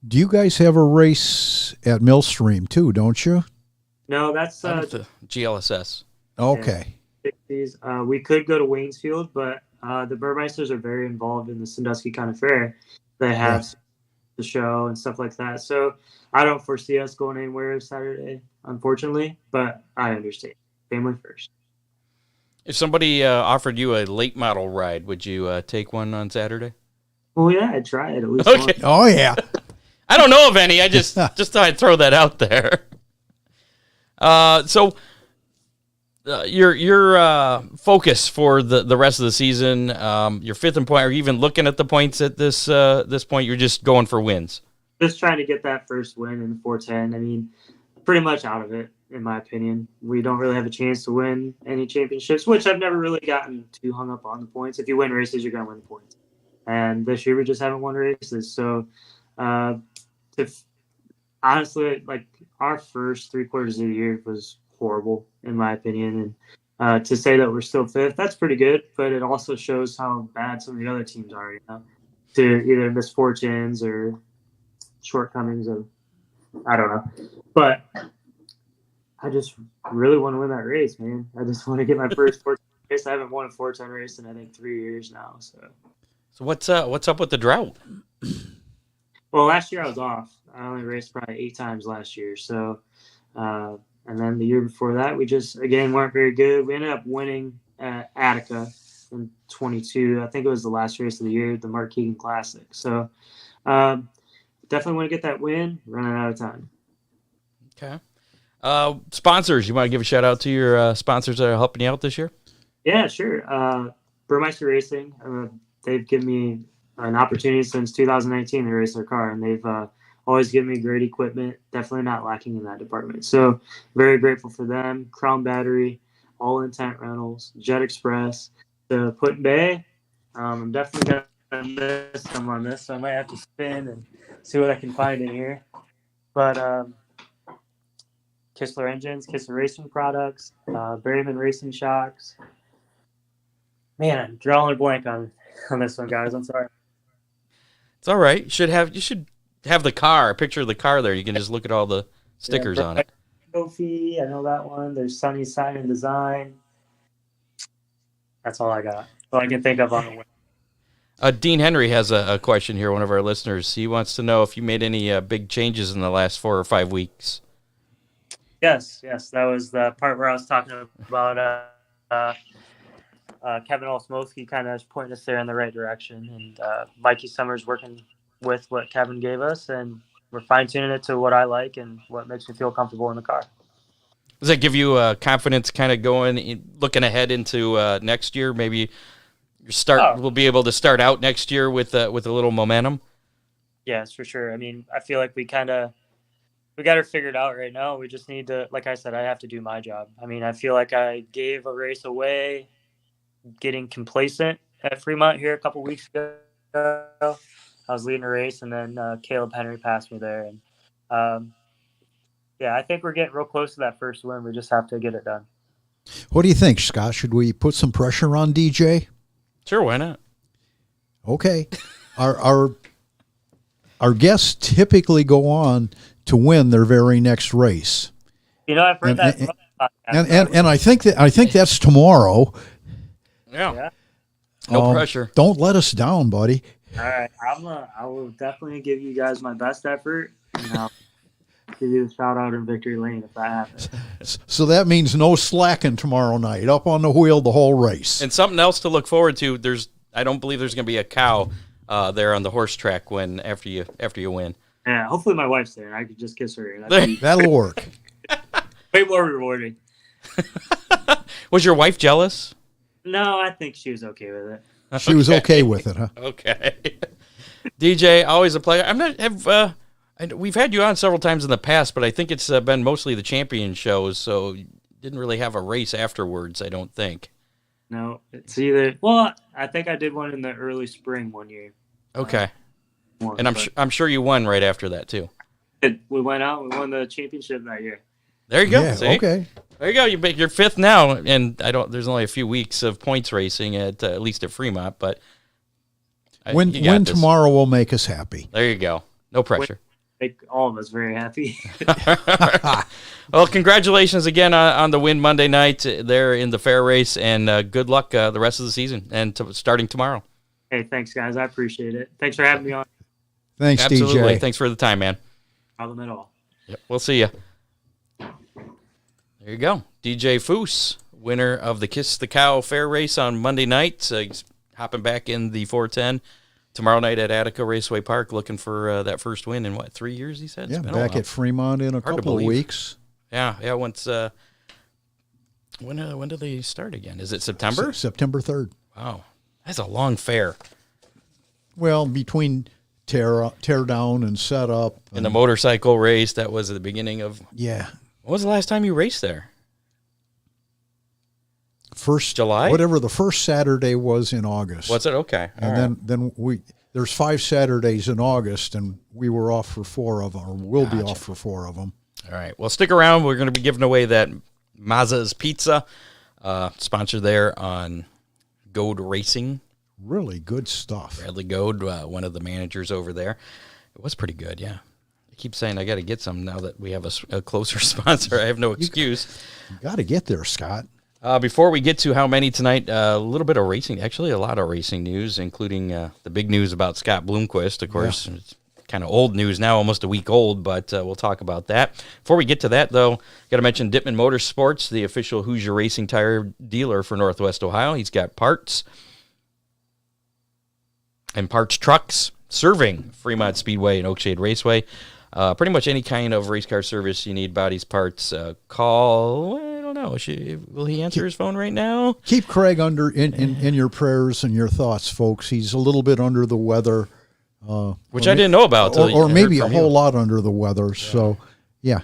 Do you guys have a race at Millstream too, don't you? No, that's the GLSS. Okay. We could go to Waynesfield, but the Burmeisters are very involved in the Sandusky County Fair. They have the show and stuff like that. So I don't foresee us going anywhere Saturday, unfortunately, but I understand. Family first. If somebody offered you a late model ride, would you take one on Saturday? Oh yeah, I'd try it at least Okay. once. Oh yeah. I don't know of any. I just thought I'd throw that out there. So your focus for the rest of the season, you're fifth in point. Are you even looking at the points at this point? You're just going for wins. Just trying to get that first win in the 410. I mean, pretty much out of it, in my opinion. We don't really have a chance to win any championships, which I've never really gotten too hung up on the points. If you win races, you're going to win the points. And this year we just haven't won races. So, honestly, like our first 3 quarters of the year was horrible, in my opinion. And to say that we're still fifth, that's pretty good. But it also shows how bad some of the other teams are, to either misfortunes or shortcomings of, I don't know. But I just really want to win that race, man. I just want to get my first 410 race. I haven't won a 410 race in, I think, 3 years now. So what's up with the drought? Well, last year I was off. I only raced probably 8 times last year. So, and then the year before that, we just, again, weren't very good. We ended up winning at Attica in 22. I think it was the last race of the year, the Mark Keegan Classic. So, definitely want to get that win. Running out of time. Okay. Sponsors, you want to give a shout out to your sponsors that are helping you out this year? Yeah, sure. Burmeister Racing, they've given me an opportunity since 2019 to race their car, and they've always given me great equipment. Definitely not lacking in that department. So very grateful for them. Crown Battery, All Intent Rentals, Jet Express, the Put Bay. I'm definitely going to miss them on this, so I might have to spin and see what I can find in here. But Kistler Engines, Kistler Racing Products, Berryman Racing Shocks. Man, I'm drawing a blank on this one, guys. I'm sorry. It's all right. You should have the car, a picture of the car there. You can just look at all the stickers on it. Kofi, I know that one. There's Sunny Sign and Design. That's all I got. All I can think of on the way. Dean Henry has a question here, one of our listeners. He wants to know if you made any big changes in the last 4 or 5 weeks. Yes. That was the part where I was talking about Kevin Olsmowski kind of pointing us there in the right direction. And Mikey Summers working with what Kevin gave us, and we're fine-tuning it to what I like and what makes me feel comfortable in the car. Does that give you confidence kind of looking ahead into next year? Maybe we'll be able to start out next year with a little momentum? Yes, for sure. I mean, I feel like we got it figured out right now. We just need to, like I said, I have to do my job. I mean, I feel like I gave a race away, getting complacent at Fremont here a couple weeks ago. I was leading a race, and then Caleb Henry passed me there. And yeah, I think we're getting real close to that first win. We just have to get it done. What do you think, Scott? Should we put some pressure on DJ? Sure, why not? Okay. Our guests typically go on to win their very next race. I've heard that. And I think that's tomorrow. Yeah. No pressure. Don't let us down, buddy. All right, I will definitely give you guys my best effort, and I'll give you a shout out in victory lane if that happens. So that means no slacking tomorrow night, up on the wheel the whole race. And something else to look forward to. I don't believe there's going to be a cow there on the horse track after you win. Yeah, hopefully my wife's there, and I could just kiss her. That'll work. Way more rewarding. Was your wife jealous? No, I think she was okay with it. She was okay with it, huh? Okay. DJ, always a pleasure. We've had you on several times in the past, but I think it's been mostly the champion shows, so you didn't really have a race afterwards, I don't think. No, it's either. Well, I think I did one in the early spring one year. Okay. And I'm sure you won right after that too. We went out. We won the championship that year. There you go. Yeah, see? okay. There you go. You're fifth now, and there's only a few weeks of points racing at least at Fremont, but win tomorrow will make us happy. There you go. No pressure. Make all of us very happy. Well, congratulations again on the win Monday night there in the fair race, and good luck the rest of the season and starting tomorrow. Hey, thanks, guys. I appreciate it. Thanks for having me on. Thanks, Absolutely. DJ. Thanks for the time, man. Problem at all. Yep. We'll see you. There you go. DJ Foos winner of the Kiss the Cow Fair race on Monday night. He's hopping back in the 410 tomorrow night at Attica Raceway Park, looking for that first win in, 3 years, he said? Yeah, back at Fremont in a couple of weeks. Yeah, once... When do they start again? Is it September? September 3rd. Wow. That's a long fair. Well, between tear down and set up. And the motorcycle race, that was at the beginning of... Yeah. When was the last time you raced there? First July? Whatever the first Saturday was in August. Was it? Okay. And then there's 5 Saturdays in August, and we were off for 4 of them, or we'll be off for 4 of them. All right. Well, stick around. We're going to be giving away that Mazza's Pizza, sponsor there on Goad Racing. Really good stuff. Bradley Goad, one of the managers over there. It was pretty good, yeah. I keep saying I got to get some now that we have a closer sponsor. I have no excuse. You got to get there, Scott. Before we get to how many tonight, a little bit of racing, actually a lot of racing news, including the big news about Scott Bloomquist, of course. Yeah. It's kind of old news now, almost a week old, but we'll talk about that. Before we get to that, though, got to mention Dittman Motorsports, the official Hoosier Racing tire dealer for Northwest Ohio. He's got parts and parts trucks serving Fremont Speedway and Oakshade Raceway. Pretty much any kind of race car service you need, bodies, parts, call. I don't know. Will he answer his phone right now? Keep Craig in your prayers and your thoughts, folks. He's a little bit under the weather. Which I didn't know about. Or maybe a whole lot under the weather. Yeah. So, yeah.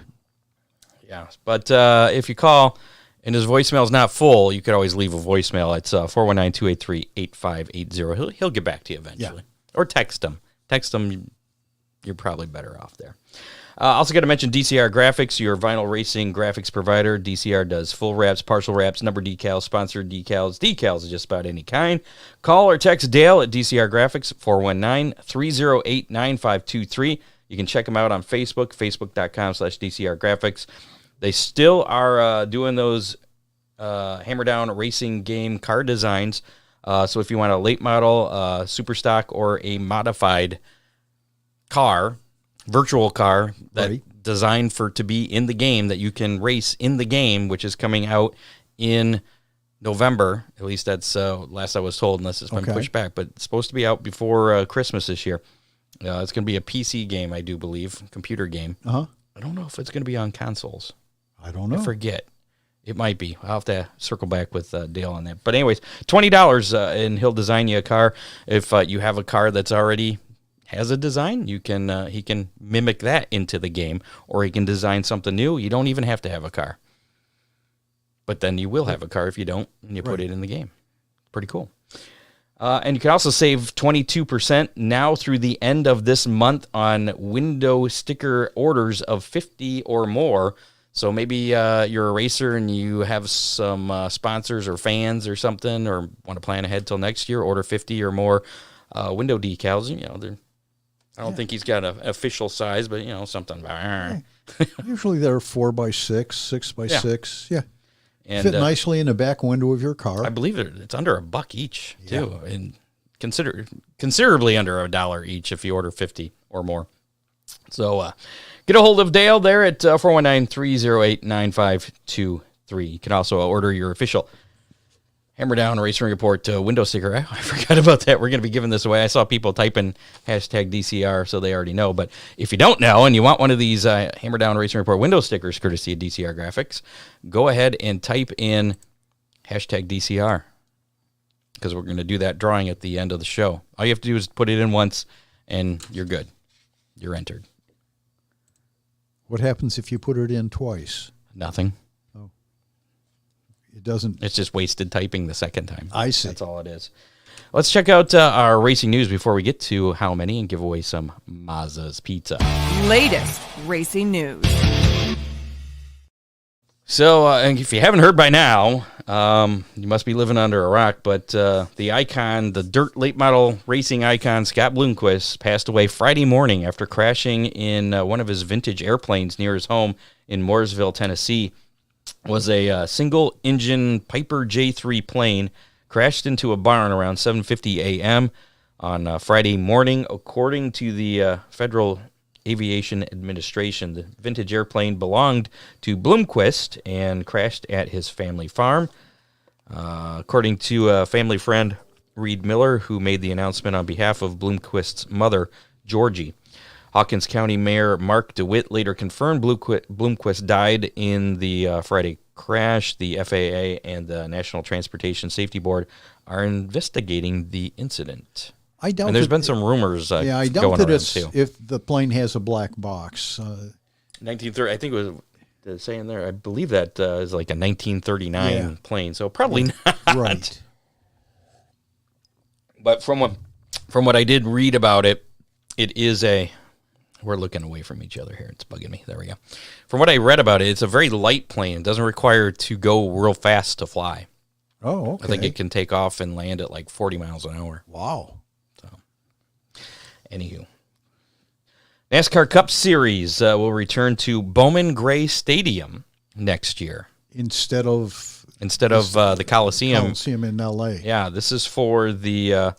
Yeah. But if you call and his voicemail's not full, you could always leave a voicemail. It's 419-283-8580. He'll get back to you eventually. Yeah. Or text him. Text him. You're probably better off there. Also got to mention DCR Graphics, your vinyl racing graphics provider. DCR does full wraps, partial wraps, number decals, sponsored decals of just about any kind. Call or text Dale at DCR Graphics, 419-308-9523. You can check them out on Facebook, facebook.com/DCR Graphics. They still are doing those Hammer Down racing game car designs. So if you want a late model, super stock, or a modified car, virtual car that designed to be in the game, that you can race in the game, which is coming out in November. At least that's last I was told, unless it's been pushed back. But it's supposed to be out before Christmas this year. It's going to be a PC game, I do believe, computer game. I don't know if it's going to be on consoles. I don't know. I forget. It might be. I'll have to circle back with Dale on that. But anyways, $20, and he'll design you a car. If you have a car that's already has a design, you can he can mimic that into the game, or he can design something new. You don't even have to have a car, but then you will have a car if you don't, and you put it in the game. Pretty cool. And you can also save 22% now through the end of this month on window sticker orders of 50 or more. So maybe you're a racer and you have some sponsors or fans or something, or want to plan ahead till next year. Order 50 or more window decals. You know, I don't think he's got an official size, but, you know, something. Usually they're 4x6, 6x6. Yeah. And, fit nicely in the back window of your car. I believe it's under $1 each, too. And considerably under $1 each if you order 50 or more. So get a hold of Dale there at 419-308-9523. You can also order your official Hammer Down Racing Report window sticker. I forgot about that. We're going to be giving this away. I saw people typing hashtag DCR, so they already know. But if you don't know and you want one of these Hammer Down Racing Report window stickers courtesy of DCR Graphics, go ahead and type in hashtag DCR, because we're going to do that drawing at the end of the show. All you have to do is put it in once, and you're good. You're entered. What happens if you put it in twice? Nothing. It doesn't. It's just wasted typing the second time. I see. That's all it is. Let's check out our racing news before we get to how many and give away some Mazza's Pizza. Latest racing news. So, and if you haven't heard by now, you must be living under a rock, but the icon, the dirt late model racing icon, Scott Bloomquist, passed away Friday morning after crashing in one of his vintage airplanes near his home in Mooresville, Tennessee. Was a single-engine Piper J3 plane, crashed into a barn around 7:50 a.m. on Friday morning. According to the Federal Aviation Administration, the vintage airplane belonged to Bloomquist and crashed at his family farm. According to a family friend, Reed Miller, who made the announcement on behalf of Bloomquist's mother, Georgie. Hawkins County Mayor Mark DeWitt later confirmed Bloomquist died in the Friday crash. The FAA and the National Transportation Safety Board are investigating the incident. I doubt. And there's been some rumors. I doubt going that around it's too. if the plane has a black box. 1930. I think it was saying there. I believe that is like a 1939 plane. So probably not. Right. But from what I did read about it, it is a. We're looking away from each other here. It's bugging me. There we go. From what I read about it, it's a very light plane. It doesn't require to go real fast to fly. Oh, okay. I think it can take off and land at like 40 miles an hour. Wow. So, anywho. NASCAR Cup Series will return to Bowman Gray Stadium next year. Instead of the Coliseum. Coliseum in L.A. Yeah, this is for the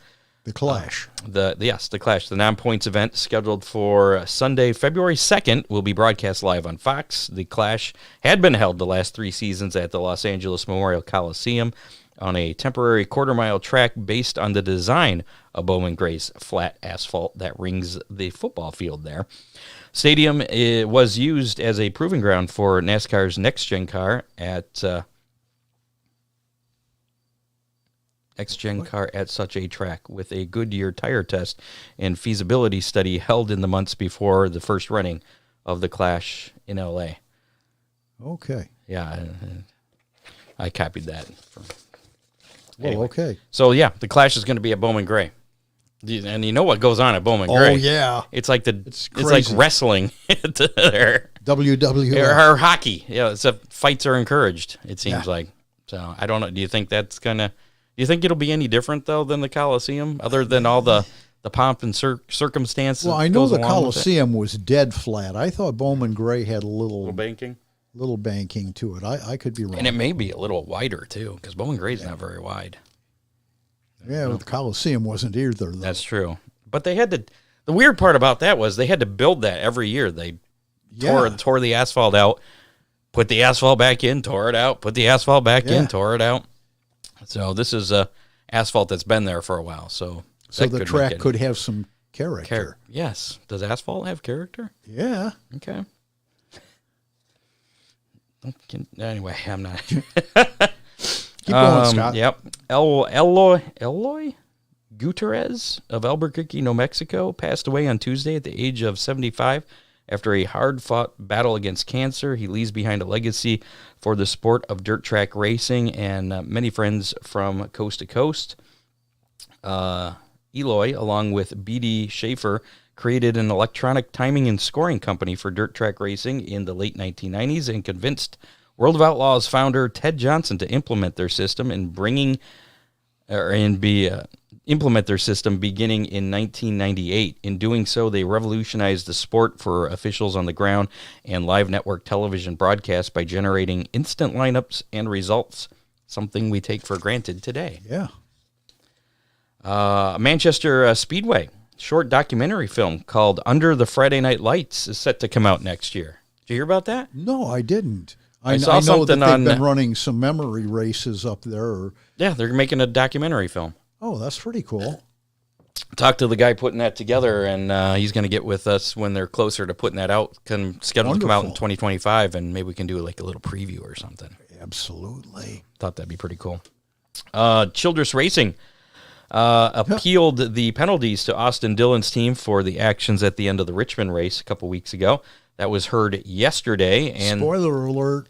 Clash. The Clash. The non-points event scheduled for Sunday, February 2nd, will be broadcast live on Fox. The Clash had been held the last 3 seasons at the Los Angeles Memorial Coliseum on a temporary quarter-mile track based on the design of Bowman Gray's flat asphalt that rings the football field there. Stadium was used as a proving ground for NASCAR's next-gen car at such a track, with a Goodyear tire test and feasibility study held in the months before the first running of the Clash in L.A. Okay. Yeah, I copied that. Well, okay. So, yeah, the Clash is going to be at Bowman Gray. And you know what goes on at Bowman Gray? Oh, yeah. It's like it's like wrestling there. WWF. Or hockey. Yeah, fights are encouraged, it seems like. So, I don't know. Do you think that's going to... Do you think it'll be any different, though, than the Coliseum, other than all the pomp and circumstances? Well, I know the Coliseum was dead flat. I thought Bowman Gray had a little banking to it. I could be wrong. And it may be a little wider, too, because Bowman Gray's not very wide. Yeah, but the Coliseum wasn't either, though. That's true. But they had to... The weird part about that was they had to build that every year. They tore the asphalt out, put the asphalt back in, tore it out, put the asphalt back in, tore it out. So this is asphalt that's been there for a while. So the track could have some character. Yes. Does asphalt have character? Yeah. Okay. Anyway, I'm not. Keep going, Scott. Yep. Eloy Gutierrez of Albuquerque, New Mexico, passed away on Tuesday at the age of 75 after a hard-fought battle against cancer. He leaves behind a legacy for the sport of dirt track racing and many friends from coast to coast. Eloy, along with B.D. Schaefer, created an electronic timing and scoring company for dirt track racing in the late 1990s and convinced World of Outlaws founder Ted Johnson to implement their system implement their system beginning in 1998. In doing so, they revolutionized the sport for officials on the ground and live network television broadcasts by generating instant lineups and results, something we take for granted today. Yeah. Manchester Speedway short documentary film called Under the Friday Night Lights is set to come out next year. Did you hear about that? No, I didn't. I saw know that something they've on been running some memory races up there. Yeah, they're making a documentary film. Oh, that's pretty cool. Talked to the guy putting that together, and he's going to get with us when they're closer to putting that out. Scheduled to come out in 2025, and maybe we can do like a little preview or something. Absolutely. Thought that'd be pretty cool. Childress Racing appealed the penalties to Austin Dillon's team for the actions at the end of the Richmond race a couple weeks ago. That was heard yesterday. And spoiler alert.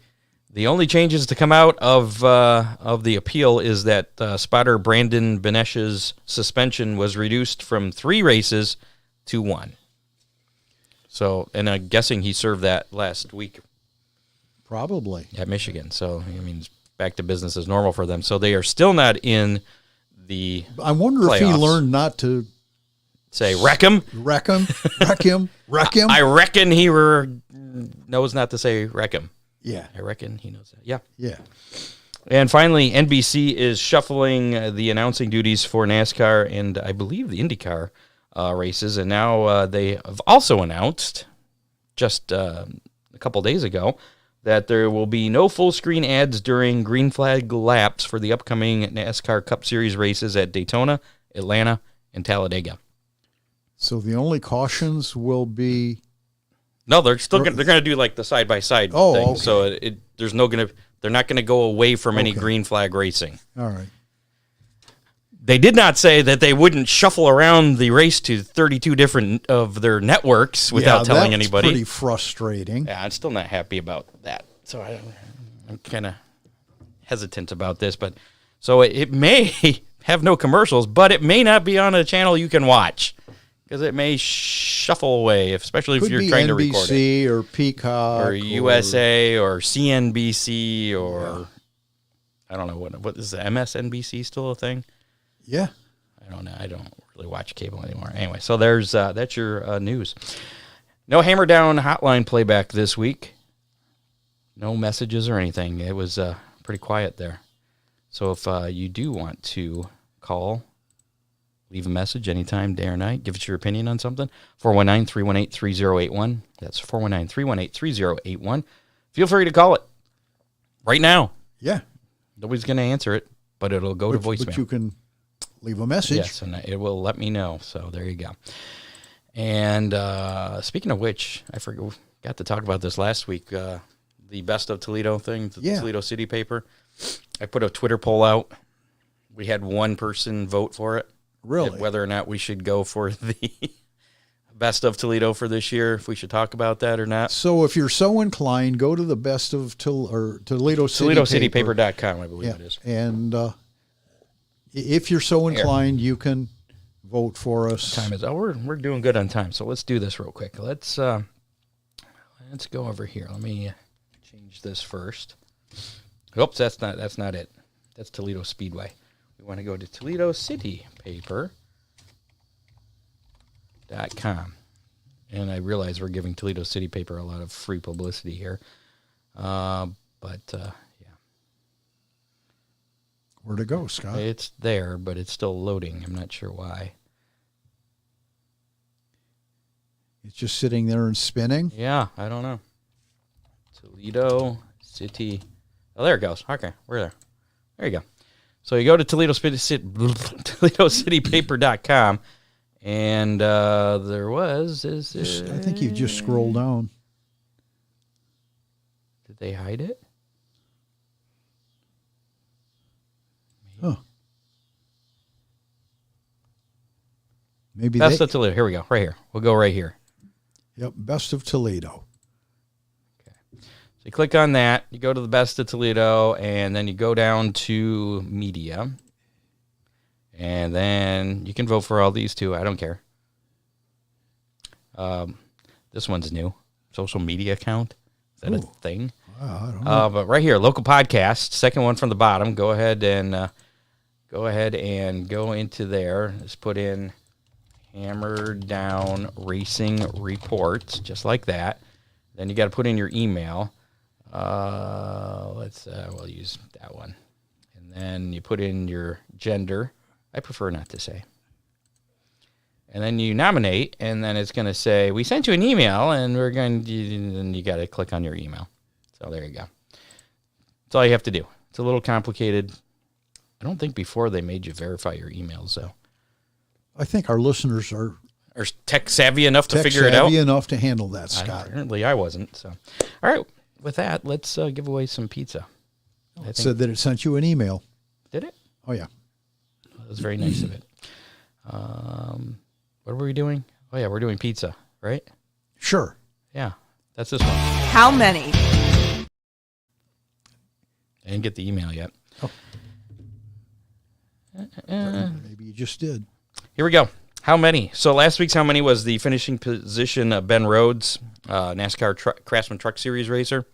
The only changes to come out of the appeal is that spotter Brandon Benesh's suspension was reduced from 3 races to 1. So, and I'm guessing he served that last week. Probably. At Michigan. So, I mean, it's back to business as normal for them. So they are still not in the I wonder playoffs. if he learned not to say, wreck him. Wreck him. I reckon he knows not to say wreck him. Yeah. I reckon he knows that. Yeah. Yeah. And finally, NBC is shuffling the announcing duties for NASCAR and I believe the IndyCar races. And now they have also announced just a couple days ago that there will be no full screen ads during green flag laps for the upcoming NASCAR Cup Series races at Daytona, Atlanta, and Talladega. So the only cautions will be... No, they're still they're going to do like the side by side thing. Okay. So they're not going to go away from any green flag racing. All right. They did not say that they wouldn't shuffle around the race to 32 different of their networks without telling anybody. That's pretty frustrating. Yeah, I'm still not happy about that. So I'm kind of hesitant about this. But so it may have no commercials, but it may not be on a channel you can watch because it may shuffle away, especially if you're trying to record it. NBC or Peacock or USA or CNBC or I don't know what is the MSNBC still a thing? Yeah. I don't know. I don't really watch cable anymore. Anyway, so there's that's your news. No Hammer Down hotline playback this week. No messages or anything. It was pretty quiet there. So if you do want to call, leave a message anytime, day or night, give us your opinion on something, 419-318-3081. That's 419-318-3081. Feel free to call it right now. Yeah. Nobody's going to answer it, but it'll go to voicemail. But you can leave a message. Yes, and it will let me know. So there you go. And speaking of which, I forgot to talk about this last week, the Best of Toledo thing, the Toledo City paper. I put a Twitter poll out. We had one person vote for it. Really? Whether or not we should go for the Best of Toledo for this year, if we should talk about that or not. So if you're so inclined, go to the Best of Toledo City ToledoCityPaper.com, I believe it is. And if you're so inclined, you can vote for us. Time is we're doing good on time, so let's do this real quick. Let's go over here. Let me change this first. Oops, that's not it. That's Toledo Speedway. We want to go to ToledoCityPaper.com. And I realize we're giving Toledo City Paper a lot of free publicity here. Yeah. Where'd it go, Scott? It's there, but it's still loading. I'm not sure why. It's just sitting there and spinning? Yeah, I don't know. Toledo City. Oh, there it goes. Okay, we're there. There you go. So you go to ToledoCityPaper.com, and there was... I think you just scroll down. Did they hide it? Huh. Maybe Best of Toledo. Here we go. Right here. We'll go right here. Yep, Best of Toledo. Okay. So you click on that. You go to the Best of Toledo, and then you go down to Media. And then you can vote for all these too. I don't care. This one's new. Social media account. Is that a thing? Wow, I don't know. But right here, local podcast, second one from the bottom. Go ahead and go into there. Just put in Hammer Down Racing Reports, just like that. Then you got to put in your email. We'll use that one. And then you put in your gender. I prefer not to say. And then you nominate, and then it's going to say, we sent you an email, and then you got to click on your email. So there you go. That's all you have to do. It's a little complicated. I don't think before they made you verify your emails, though. I think our listeners are tech savvy enough to figure it out. Tech savvy enough to handle that, Scott. Apparently I wasn't. So, all right. With that, let's give away some pizza. It said that it sent you an email. Did it? Oh, yeah. That was very nice of it. What were we doing? Oh, yeah, we're doing pizza, right? Sure. Yeah, that's this one. How many? I didn't get the email yet. Oh. Maybe you just did. Here we go. How many? So last week's how many was the finishing position of Ben Rhodes, NASCAR Craftsman Truck Series racer,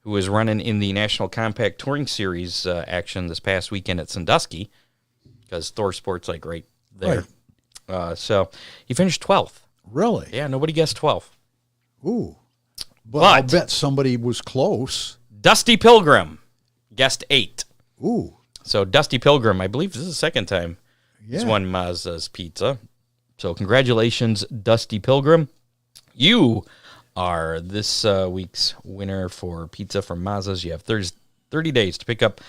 who was running in the National Compact Touring Series action this past weekend at Sandusky, because Thor Sports like right there. Right. So he finished 12th. Really? Yeah, nobody guessed 12th. Ooh. But I'll bet somebody was close. Dusty Pilgrim guessed 8. Ooh. So Dusty Pilgrim, I believe this is the second time he's won Mazda's pizza. So congratulations, Dusty Pilgrim. You are this week's winner for pizza from Mazza's. You have 30 days to pick up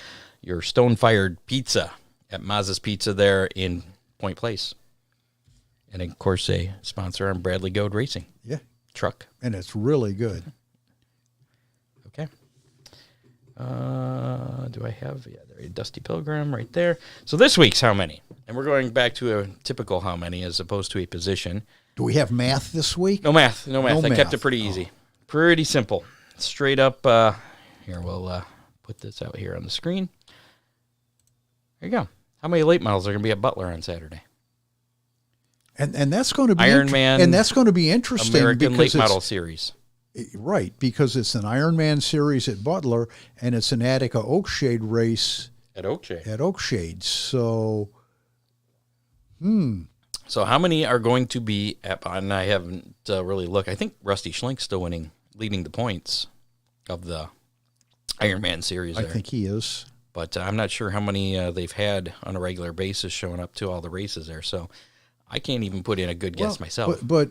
your stone-fired pizza at Mazza's Pizza there in Point Place. And, of course, a sponsor on Bradley Goad Racing. Yeah. Truck. And it's really good. Okay. Do I have, there, Dusty Pilgrim right there. So this week's how many? And we're going back to a typical how many as opposed to a position. Do we have math this week? No math. I kept math. it pretty easy. Pretty simple. Straight up. Here, we'll put this out here on the screen. There you go. How many late models are going to be at Butler on Saturday? And that's going to be Ironman. And that's going to be interesting. American because Late Model Series. Right, because it's an Ironman series at Butler, and it's an Attica Oakshade race At Oakshade. at Oakshade. So, So how many are going to be at, and I haven't really looked. I think Rusty Schlink's still leading the points of the Ironman series I there. think he is. But I'm not sure how many they've had on a regular basis showing up to all the races there. So I can't even put in a good guess myself. But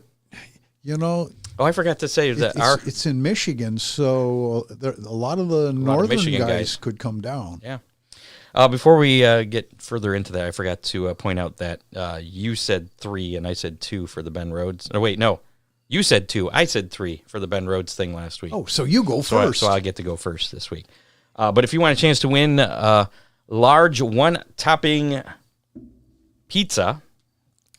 you know, Oh, I forgot to say that it's in Michigan, so a lot of the northern Michigan guys could come down. Yeah. Before we get further into that, I forgot to point out that you said 3 and I said 2 for the Ben Rhodes. Oh, wait, no. You said 2. I said 3 for the Ben Rhodes thing last week. Oh, so you go first. So I get to go first this week. But if you want a chance to win large one-topping pizza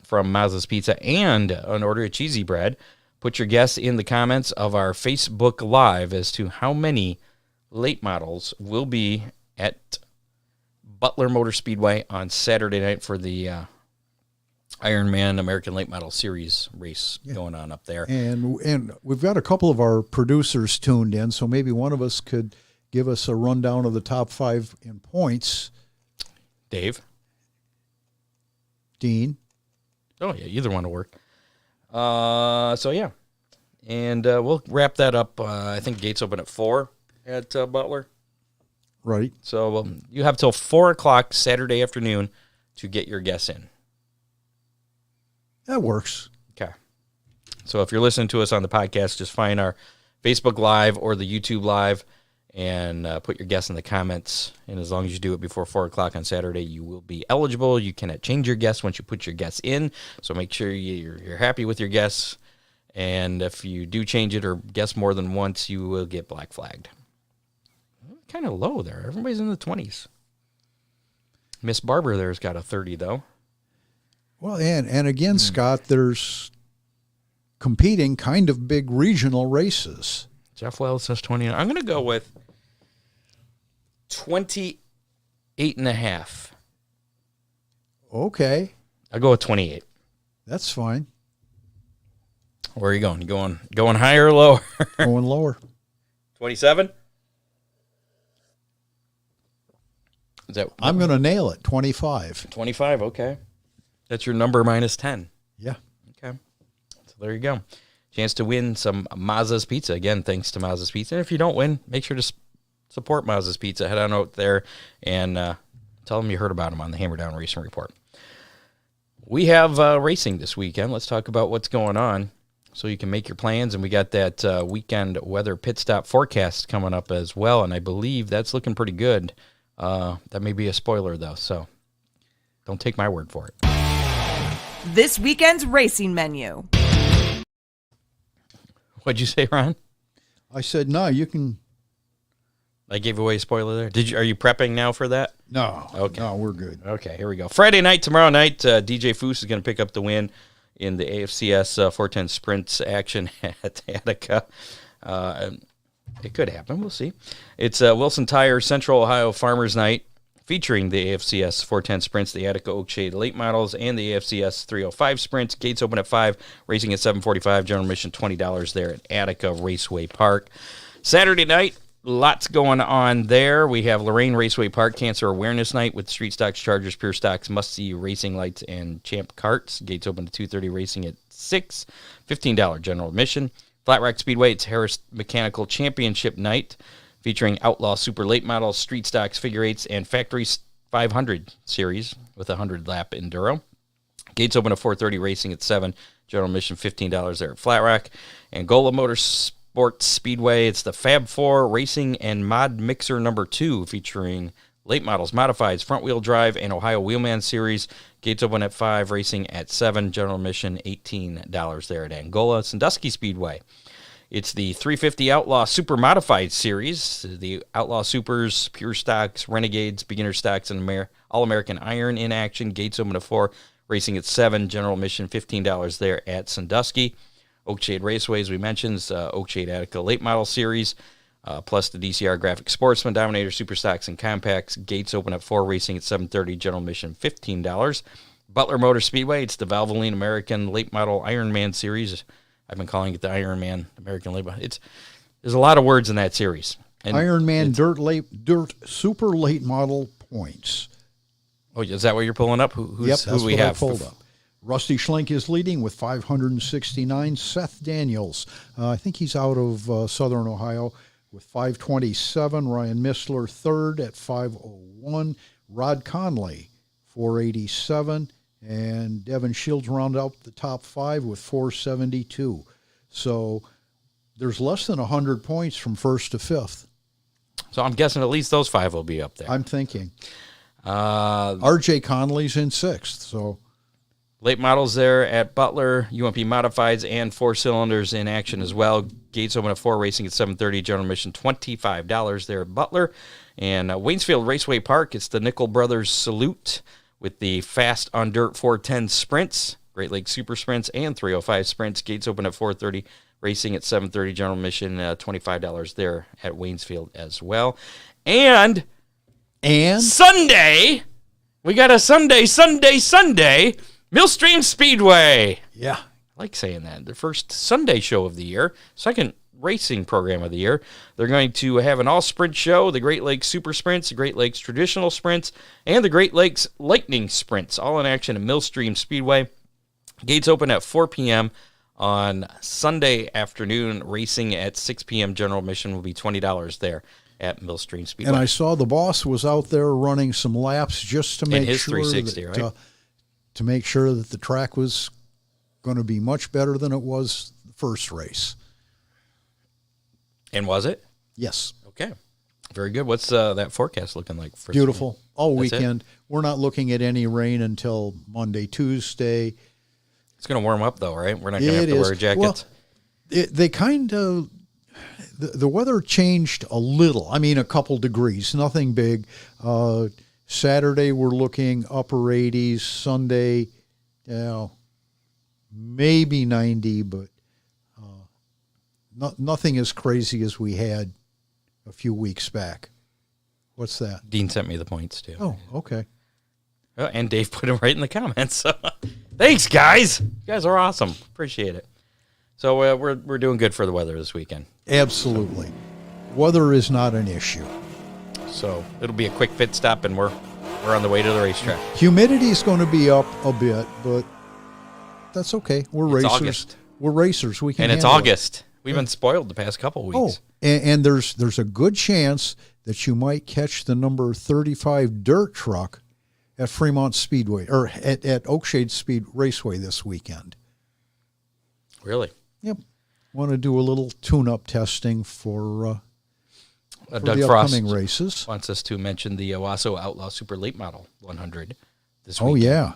from Mazza's Pizza and an order of cheesy bread, put your guess in the comments of our Facebook Live as to how many late models will be at Butler Motor Speedway on Saturday night for the Ironman American Late Model Series race going on up there. And we've got a couple of our producers tuned in, so maybe one of us could give us a rundown of the top 5 in points. Dave? Dean? Oh, yeah, either one will work. So, yeah. And we'll wrap that up. I think gates open at 4 at Butler. Right. So you have till 4 o'clock Saturday afternoon to get your guess in. That works. Okay. So if you're listening to us on the podcast, just find our Facebook Live or the YouTube Live and put your guess in the comments. And as long as you do it before 4 o'clock on Saturday, you will be eligible. You cannot change your guess once you put your guess in. So make sure you're happy with your guess. And if you do change it or guess more than once, you will get black flagged. Kind of low there. Everybody's in the 20s. Miss Barber there's got a 30, though. Well, and again, Scott, there's competing kind of big regional races. Jeff Wells says 20. I'm going to go with 28.5. Okay. I'll go with 28. That's fine. Where are you going? You going higher or lower? Going lower. 27? Is that I'm going to nail it. 25. 25? Okay. That's your number minus 10. Yeah. Okay. So there you go. Chance to win some Mazza's Pizza. Again, thanks to Mazza's Pizza. And if you don't win, make sure to support Mazza's Pizza. Head on out there and tell them you heard about them on the Hammer Down Racing Report. We have racing this weekend. Let's talk about what's going on so you can make your plans. And we got that weekend weather pit stop forecast coming up as well. And I believe that's looking pretty good. That may be a spoiler, though, so don't take my word for it. This weekend's racing menu. What'd you say, Ron? I said, no, you can. I gave away a spoiler there. Are you prepping now for that? No. Okay. No, we're good. Okay, here we go. Friday night, tomorrow night, DJ Foos is going to pick up the win in the AFCS 410 Sprints action at Attica. It could happen. We'll see. It's Wilson Tire Central Ohio Farmers Night featuring the AFCS 410 Sprints, the Attica Oakshade Late Models, and the AFCS 305 Sprints. Gates open at 5, racing at 7:45. General admission $20 there at Attica Raceway Park. Saturday night, lots going on there. We have Lorraine Raceway Park Cancer Awareness Night with Street Stocks, Chargers, Pure Stocks, Must-See Racing Lights, and Champ Carts. Gates open to 2:30, racing at 6. $15 general admission. Flat Rock Speedway, it's Harris Mechanical Championship Night, featuring Outlaw Super Late Models, Street Stocks, Figure 8s, and Factory 500 Series with a 100-lap Enduro. Gates open at 4:30, racing at 7. general admission $15 there at Flat Rock. Angola Motorsports Speedway, it's the Fab 4 Racing and Mod Mixer number 2, featuring late models, modifieds, front-wheel drive, and Ohio Wheelman Series. Gates open at 5, racing at 7, general admission $18 there at Angola Sandusky Speedway. It's the 350 Outlaw Super Modified Series, the Outlaw Supers, Pure Stocks, Renegades, Beginner Stocks, and All-American Iron in action. Gates open at 4, racing at 7, general admission $15 there at Sandusky. Oakshade Raceway, as we mentioned, Oakshade Attica Late Model Series, plus the DCR Graphic Sportsman, Dominator, Super Stocks, and Compacts. Gates open at 4, racing at 7:30, general admission $15. Butler Motor Speedway, it's the Valvoline American Late Model Ironman Series. I've been calling it the Ironman American Late Model. There's a lot of words in that series. And Ironman Dirt Super Late Model Points. Oh, is that what you're pulling up? Who do we have? I pulled up. Rusty Schlink is leading with 569. Seth Daniels, I think he's out of Southern Ohio, with 527. Ryan Missler third at 501. Rod Conley, 487. And Devin Shields round out the top 5 with 472. So there's less than 100 points from first to fifth. So I'm guessing at least those 5 will be up there. I'm thinking. R.J. Conley's in sixth, so... Late models there at Butler, UMP Modifieds, and 4 cylinders in action as well. Gates open at 4, racing at 7:30. General admission $25 there at Butler. And Waynesfield Raceway Park, it's the Nickel Brothers Salute with the Fast on Dirt 410 Sprints, Great Lakes Super Sprints, and 305 Sprints. Gates open at 4:30, racing at 7:30. General admission $25 there at Waynesfield as well. And Sunday, we got a Sunday. Millstream Speedway. Yeah. I like saying that. The first Sunday show of the year, second racing program of the year. They're going to have an all-sprint show, the Great Lakes Super Sprints, the Great Lakes Traditional Sprints, and the Great Lakes Lightning Sprints, all in action at Millstream Speedway. Gates open at 4 p.m. on Sunday afternoon. Racing at 6 p.m. General admission will be $20 there at Millstream Speedway. And I saw the boss was out there running some laps just to make his sure 360, that, right? To make sure that the track was going to be much better than it was the first race. And was it? Yes. Okay. Very good. What's that forecast looking like? For Beautiful. Sunday? All That's weekend. It? We're not looking at any rain until Monday, Tuesday. It's going to warm up, though, right? We're not going to have to wear jackets. Well, they kind of... The weather changed a little. I mean, a couple degrees. Nothing big. Saturday, we're looking upper 80s. Sunday, maybe 90, but nothing as crazy as we had a few weeks back. What's that? Dean sent me the points, too. Oh, okay. And Dave put them right in the comments. So, thanks, guys. You guys are awesome. Appreciate it. So we're doing good for the weather this weekend. Absolutely. Weather is not an issue. So it'll be a quick pit stop, and we're on the way to the racetrack. Humidity is going to be up a bit, but that's okay. We're racers. August. We're racers. We can. And it's handle August. We've been spoiled the past couple weeks. Oh, and there's a good chance that you might catch the number 35 dirt truck at Fremont Speedway or at Oakshade Speed Raceway this weekend. Really? Yep. Want to do a little tune-up testing for Doug the Frost upcoming races. wants us to mention the Owasso Outlaw Super Late Model 100 this Oh, weekend. yeah.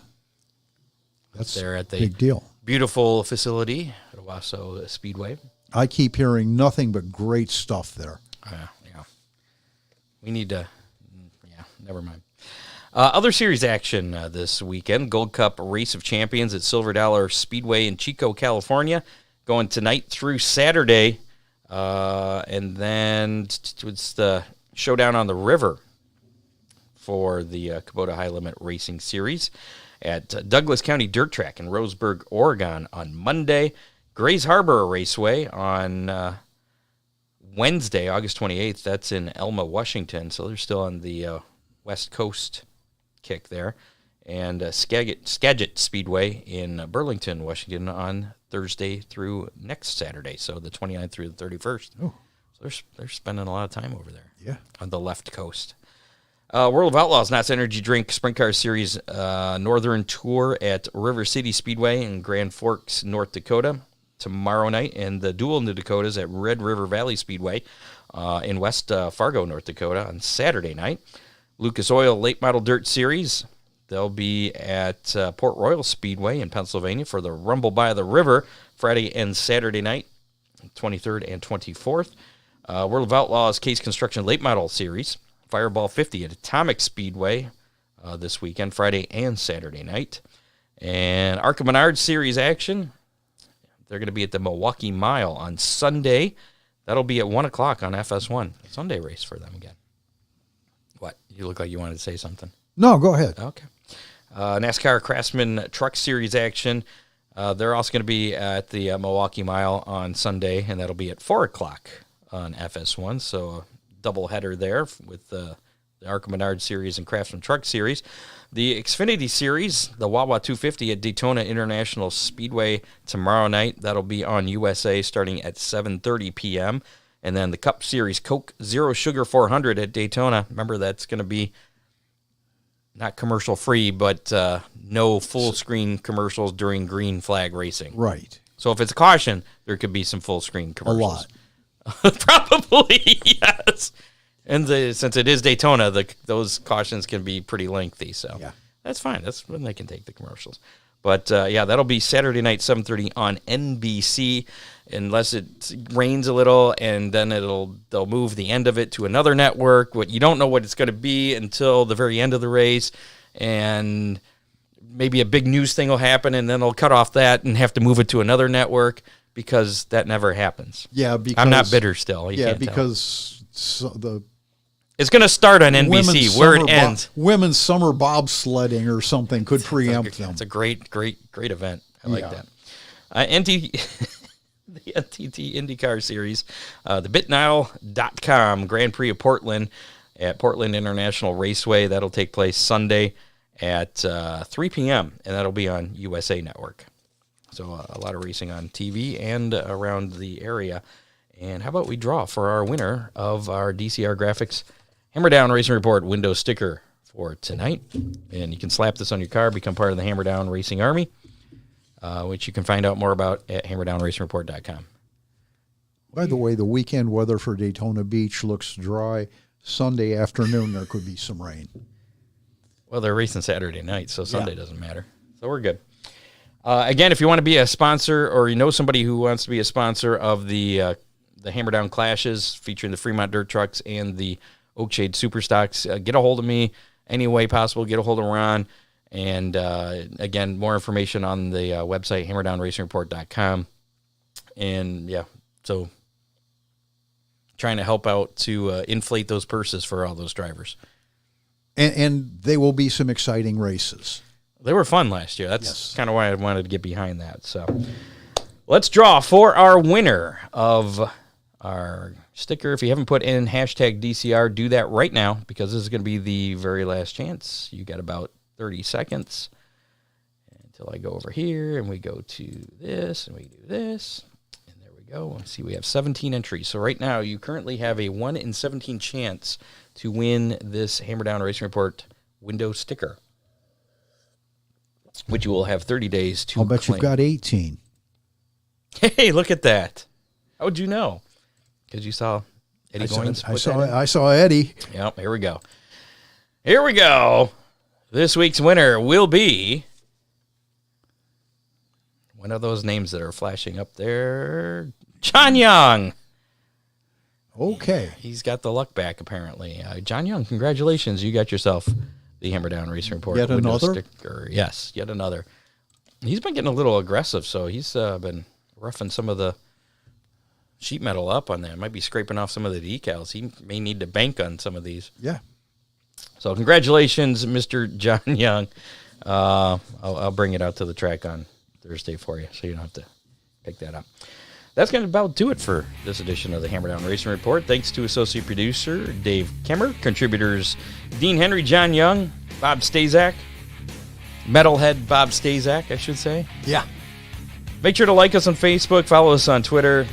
That's They're at the big deal. Beautiful facility at Owasso Speedway. I keep hearing nothing but great stuff there. Yeah. We need to, never mind. Other series action this weekend. Gold Cup Race of Champions at Silver Dollar Speedway in Chico, California. Going tonight through Saturday. And then it's the Showdown on the River for the Kubota High Limit Racing Series at Douglas County Dirt Track in Roseburg, Oregon on Monday. Grays Harbor Raceway on Wednesday, August 28th. That's in Elma, Washington. So they're still on the West Coast kick there. And Skagit Speedway in Burlington, Washington on Thursday through next Saturday. So the 29th through the 31st. Oh. So they're spending a lot of time over there. Yeah. On the left coast. World of Outlaws, Knott's Energy Drink Sprint Car Series Northern Tour at River City Speedway in Grand Forks, North Dakota tomorrow night, and the Duel in the Dakotas at Red River Valley Speedway in West Fargo, North Dakota on Saturday night. Lucas Oil Late Model Dirt Series, they'll be at Port Royal Speedway in Pennsylvania for the Rumble by the River Friday and Saturday night, 23rd and 24th. World of Outlaws Case Construction Late Model Series, Fireball 50 at Atomic Speedway this weekend, Friday and Saturday night. And Arca Menard Series action, they're going to be at the Milwaukee Mile on Sunday. That'll be at 1 o'clock on FS1. Sunday race for them again. What? You look like you wanted to say something. No, go ahead. Okay. NASCAR Craftsman Truck Series action, they're also going to be at the Milwaukee Mile on Sunday, and that'll be at 4 o'clock on FS1. So double header there with the Arca Menard Series and Craftsman Truck Series. The Xfinity Series, the Wawa 250 at Daytona International Speedway tomorrow night. That'll be on USA starting at 7:30 p.m. And then the Cup Series Coke Zero Sugar 400 at Daytona. Remember, that's going to be not commercial free, but no full screen commercials during green flag racing. Right. So if it's a caution, there could be some full screen commercials. A lot. Probably, yes. And since it is Daytona, those cautions can be pretty lengthy. So that's fine. That's when they can take the commercials. But, that'll be Saturday night, 7:30 on NBC, unless it rains a little, and then they'll move the end of it to another network. You don't know what it's going to be until the very end of the race, and maybe a big news thing will happen, and then they'll cut off that and have to move it to another network, because that never happens. Yeah, because I'm not bitter still. You can't because it's going to start on NBC where it ends. Women's summer bobsledding or something could preempt them. It's a great event. I like that. The NTT IndyCar Series, the BitNile.com Grand Prix of Portland at Portland International Raceway. That'll take place Sunday at 3 p.m., and that'll be on USA Network. So a lot of racing on TV and around the area. And how about we draw for our winner of our DCR Graphics Hammer Down Racing Report window sticker for tonight. And you can slap this on your car, become part of the Hammer Down Racing Army, which you can find out more about at hammerdownracingreport.com. By the way, the weekend weather for Daytona Beach looks dry. Sunday afternoon, there could be some rain. Well, they're racing Saturday night, so Sunday doesn't matter. So we're good. Again, if you want to be a sponsor, or you know somebody who wants to be a sponsor of the Hammer Down Clashes featuring the Fremont Dirt Trucks and the Oakshade Superstocks, get a hold of me any way possible. Get a hold of Ron. And again, more information on the website, hammerdownracingreport.com. And so trying to help out to inflate those purses for all those drivers. And they will be some exciting races. They were fun last year. That's kind of why I wanted to get behind that. So let's draw for our winner of our sticker. If you haven't put in hashtag DCR, do that right now, because this is going to be the very last chance. You got about 30 seconds until I go over here, and we go to this, and we do this. And there we go. Let's see, we have 17 entries. So right now, you currently have a 1 in 17 chance to win this Hammer Down Racing Report window sticker, which you will have 30 days to I'll bet claim. You've got 18. Hey, look at that. How would you know? Because you saw Eddie Goins. I saw Eddie. Yep, here we go. Here we go. This week's winner will be one of those names that are flashing up there. John Young. Okay. He's got the luck back, apparently. John Young, congratulations. You got yourself the Hammer Down Racing Report. Yet another? Sticker. Yes, yet another. He's been getting a little aggressive, so he's been roughing some of the sheet metal up on that. Might be scraping off some of the decals. He may need to bank on some of these. Yeah. So congratulations, Mr. John Young. I'll bring it out to the track on Thursday for you, so you don't have to pick that up. That's going to about do it for this edition of the Hammer Down Racing Report. Thanks to associate producer Dave Kemmer, contributors Dean Henry, John Young, Bob Stazak, Metalhead Bob Stazak, I should say. Yeah. Make sure to like us on Facebook, follow us on Twitter,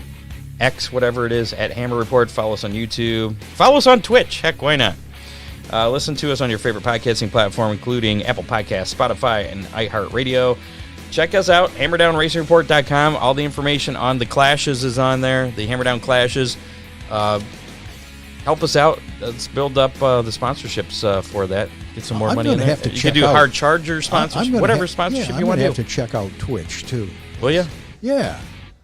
X, whatever it is, at Hammer Report. Follow us on YouTube. Follow us on Twitch. Heck, why not? Listen to us on your favorite podcasting platform, including Apple Podcasts, Spotify, and iHeartRadio. Check us out, HammerdownRacingReport.com. All the information on the clashes is on there, the Hammerdown clashes. Help us out. Let's build up the sponsorships for that. Get some more money in there. You can do hard charger sponsorship, whatever sponsorship you want to do. I'm going to have to check out Twitch, too. Will you? Yeah.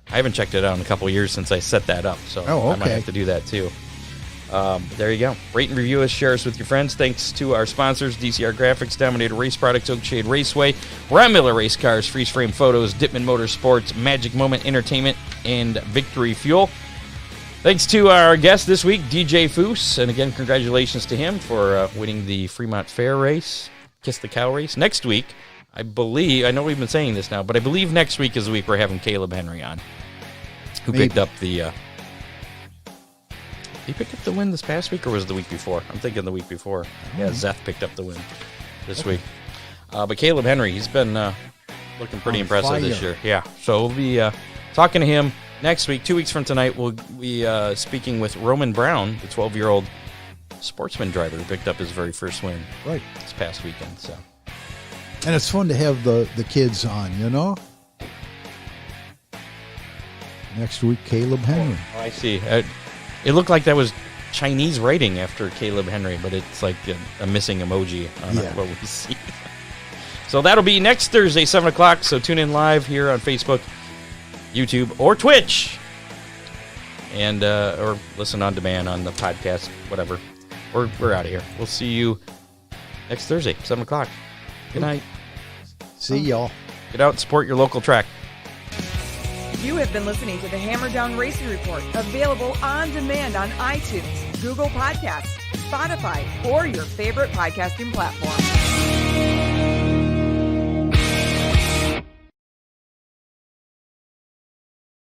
I haven't checked it out in a couple of years since I set that up, so I might have to do that, too. There you go. Rate and review us, share us with your friends. Thanks to our sponsors, DCR Graphics, Dominator Race Products, Oakshade Raceway, Ron Miller Race Cars, Freeze Frame Photos, Dittman Motorsports, Magic Moment Entertainment, and Victory Fuel. Thanks to our guest this week, DJ Foos, and again, congratulations to him for winning the Fremont Fair race, Kiss the Cow race. Next week, I know we've been saying this now, but I believe next week is the week we're having Caleb Henry on, who picked up the... He picked up the win this past week, or was it the week before? I'm thinking the week before. Yeah, Zeth picked up the win this week. But Caleb Henry, he's been looking pretty impressive this year. Yeah, so we'll be talking to him next week. 2 weeks from tonight, we'll be speaking with Roman Brown, the 12-year-old sportsman driver who picked up his very first win this past weekend. So, and it's fun to have the kids on, you know? Next week, Caleb Henry. Oh, I see. It looked like that was Chinese writing after Caleb Henry, but it's like a missing emoji on what we see. So that'll be next Thursday, 7 o'clock. So tune in live here on Facebook, YouTube, or Twitch. And or listen on demand on the podcast, whatever. We're out of here. We'll see you next Thursday, 7 o'clock. Good night. See y'all. Get out and support your local track. You have been listening to the Hammerdown Racing Report, available on demand on iTunes, Google Podcasts, Spotify, or your favorite podcasting platform.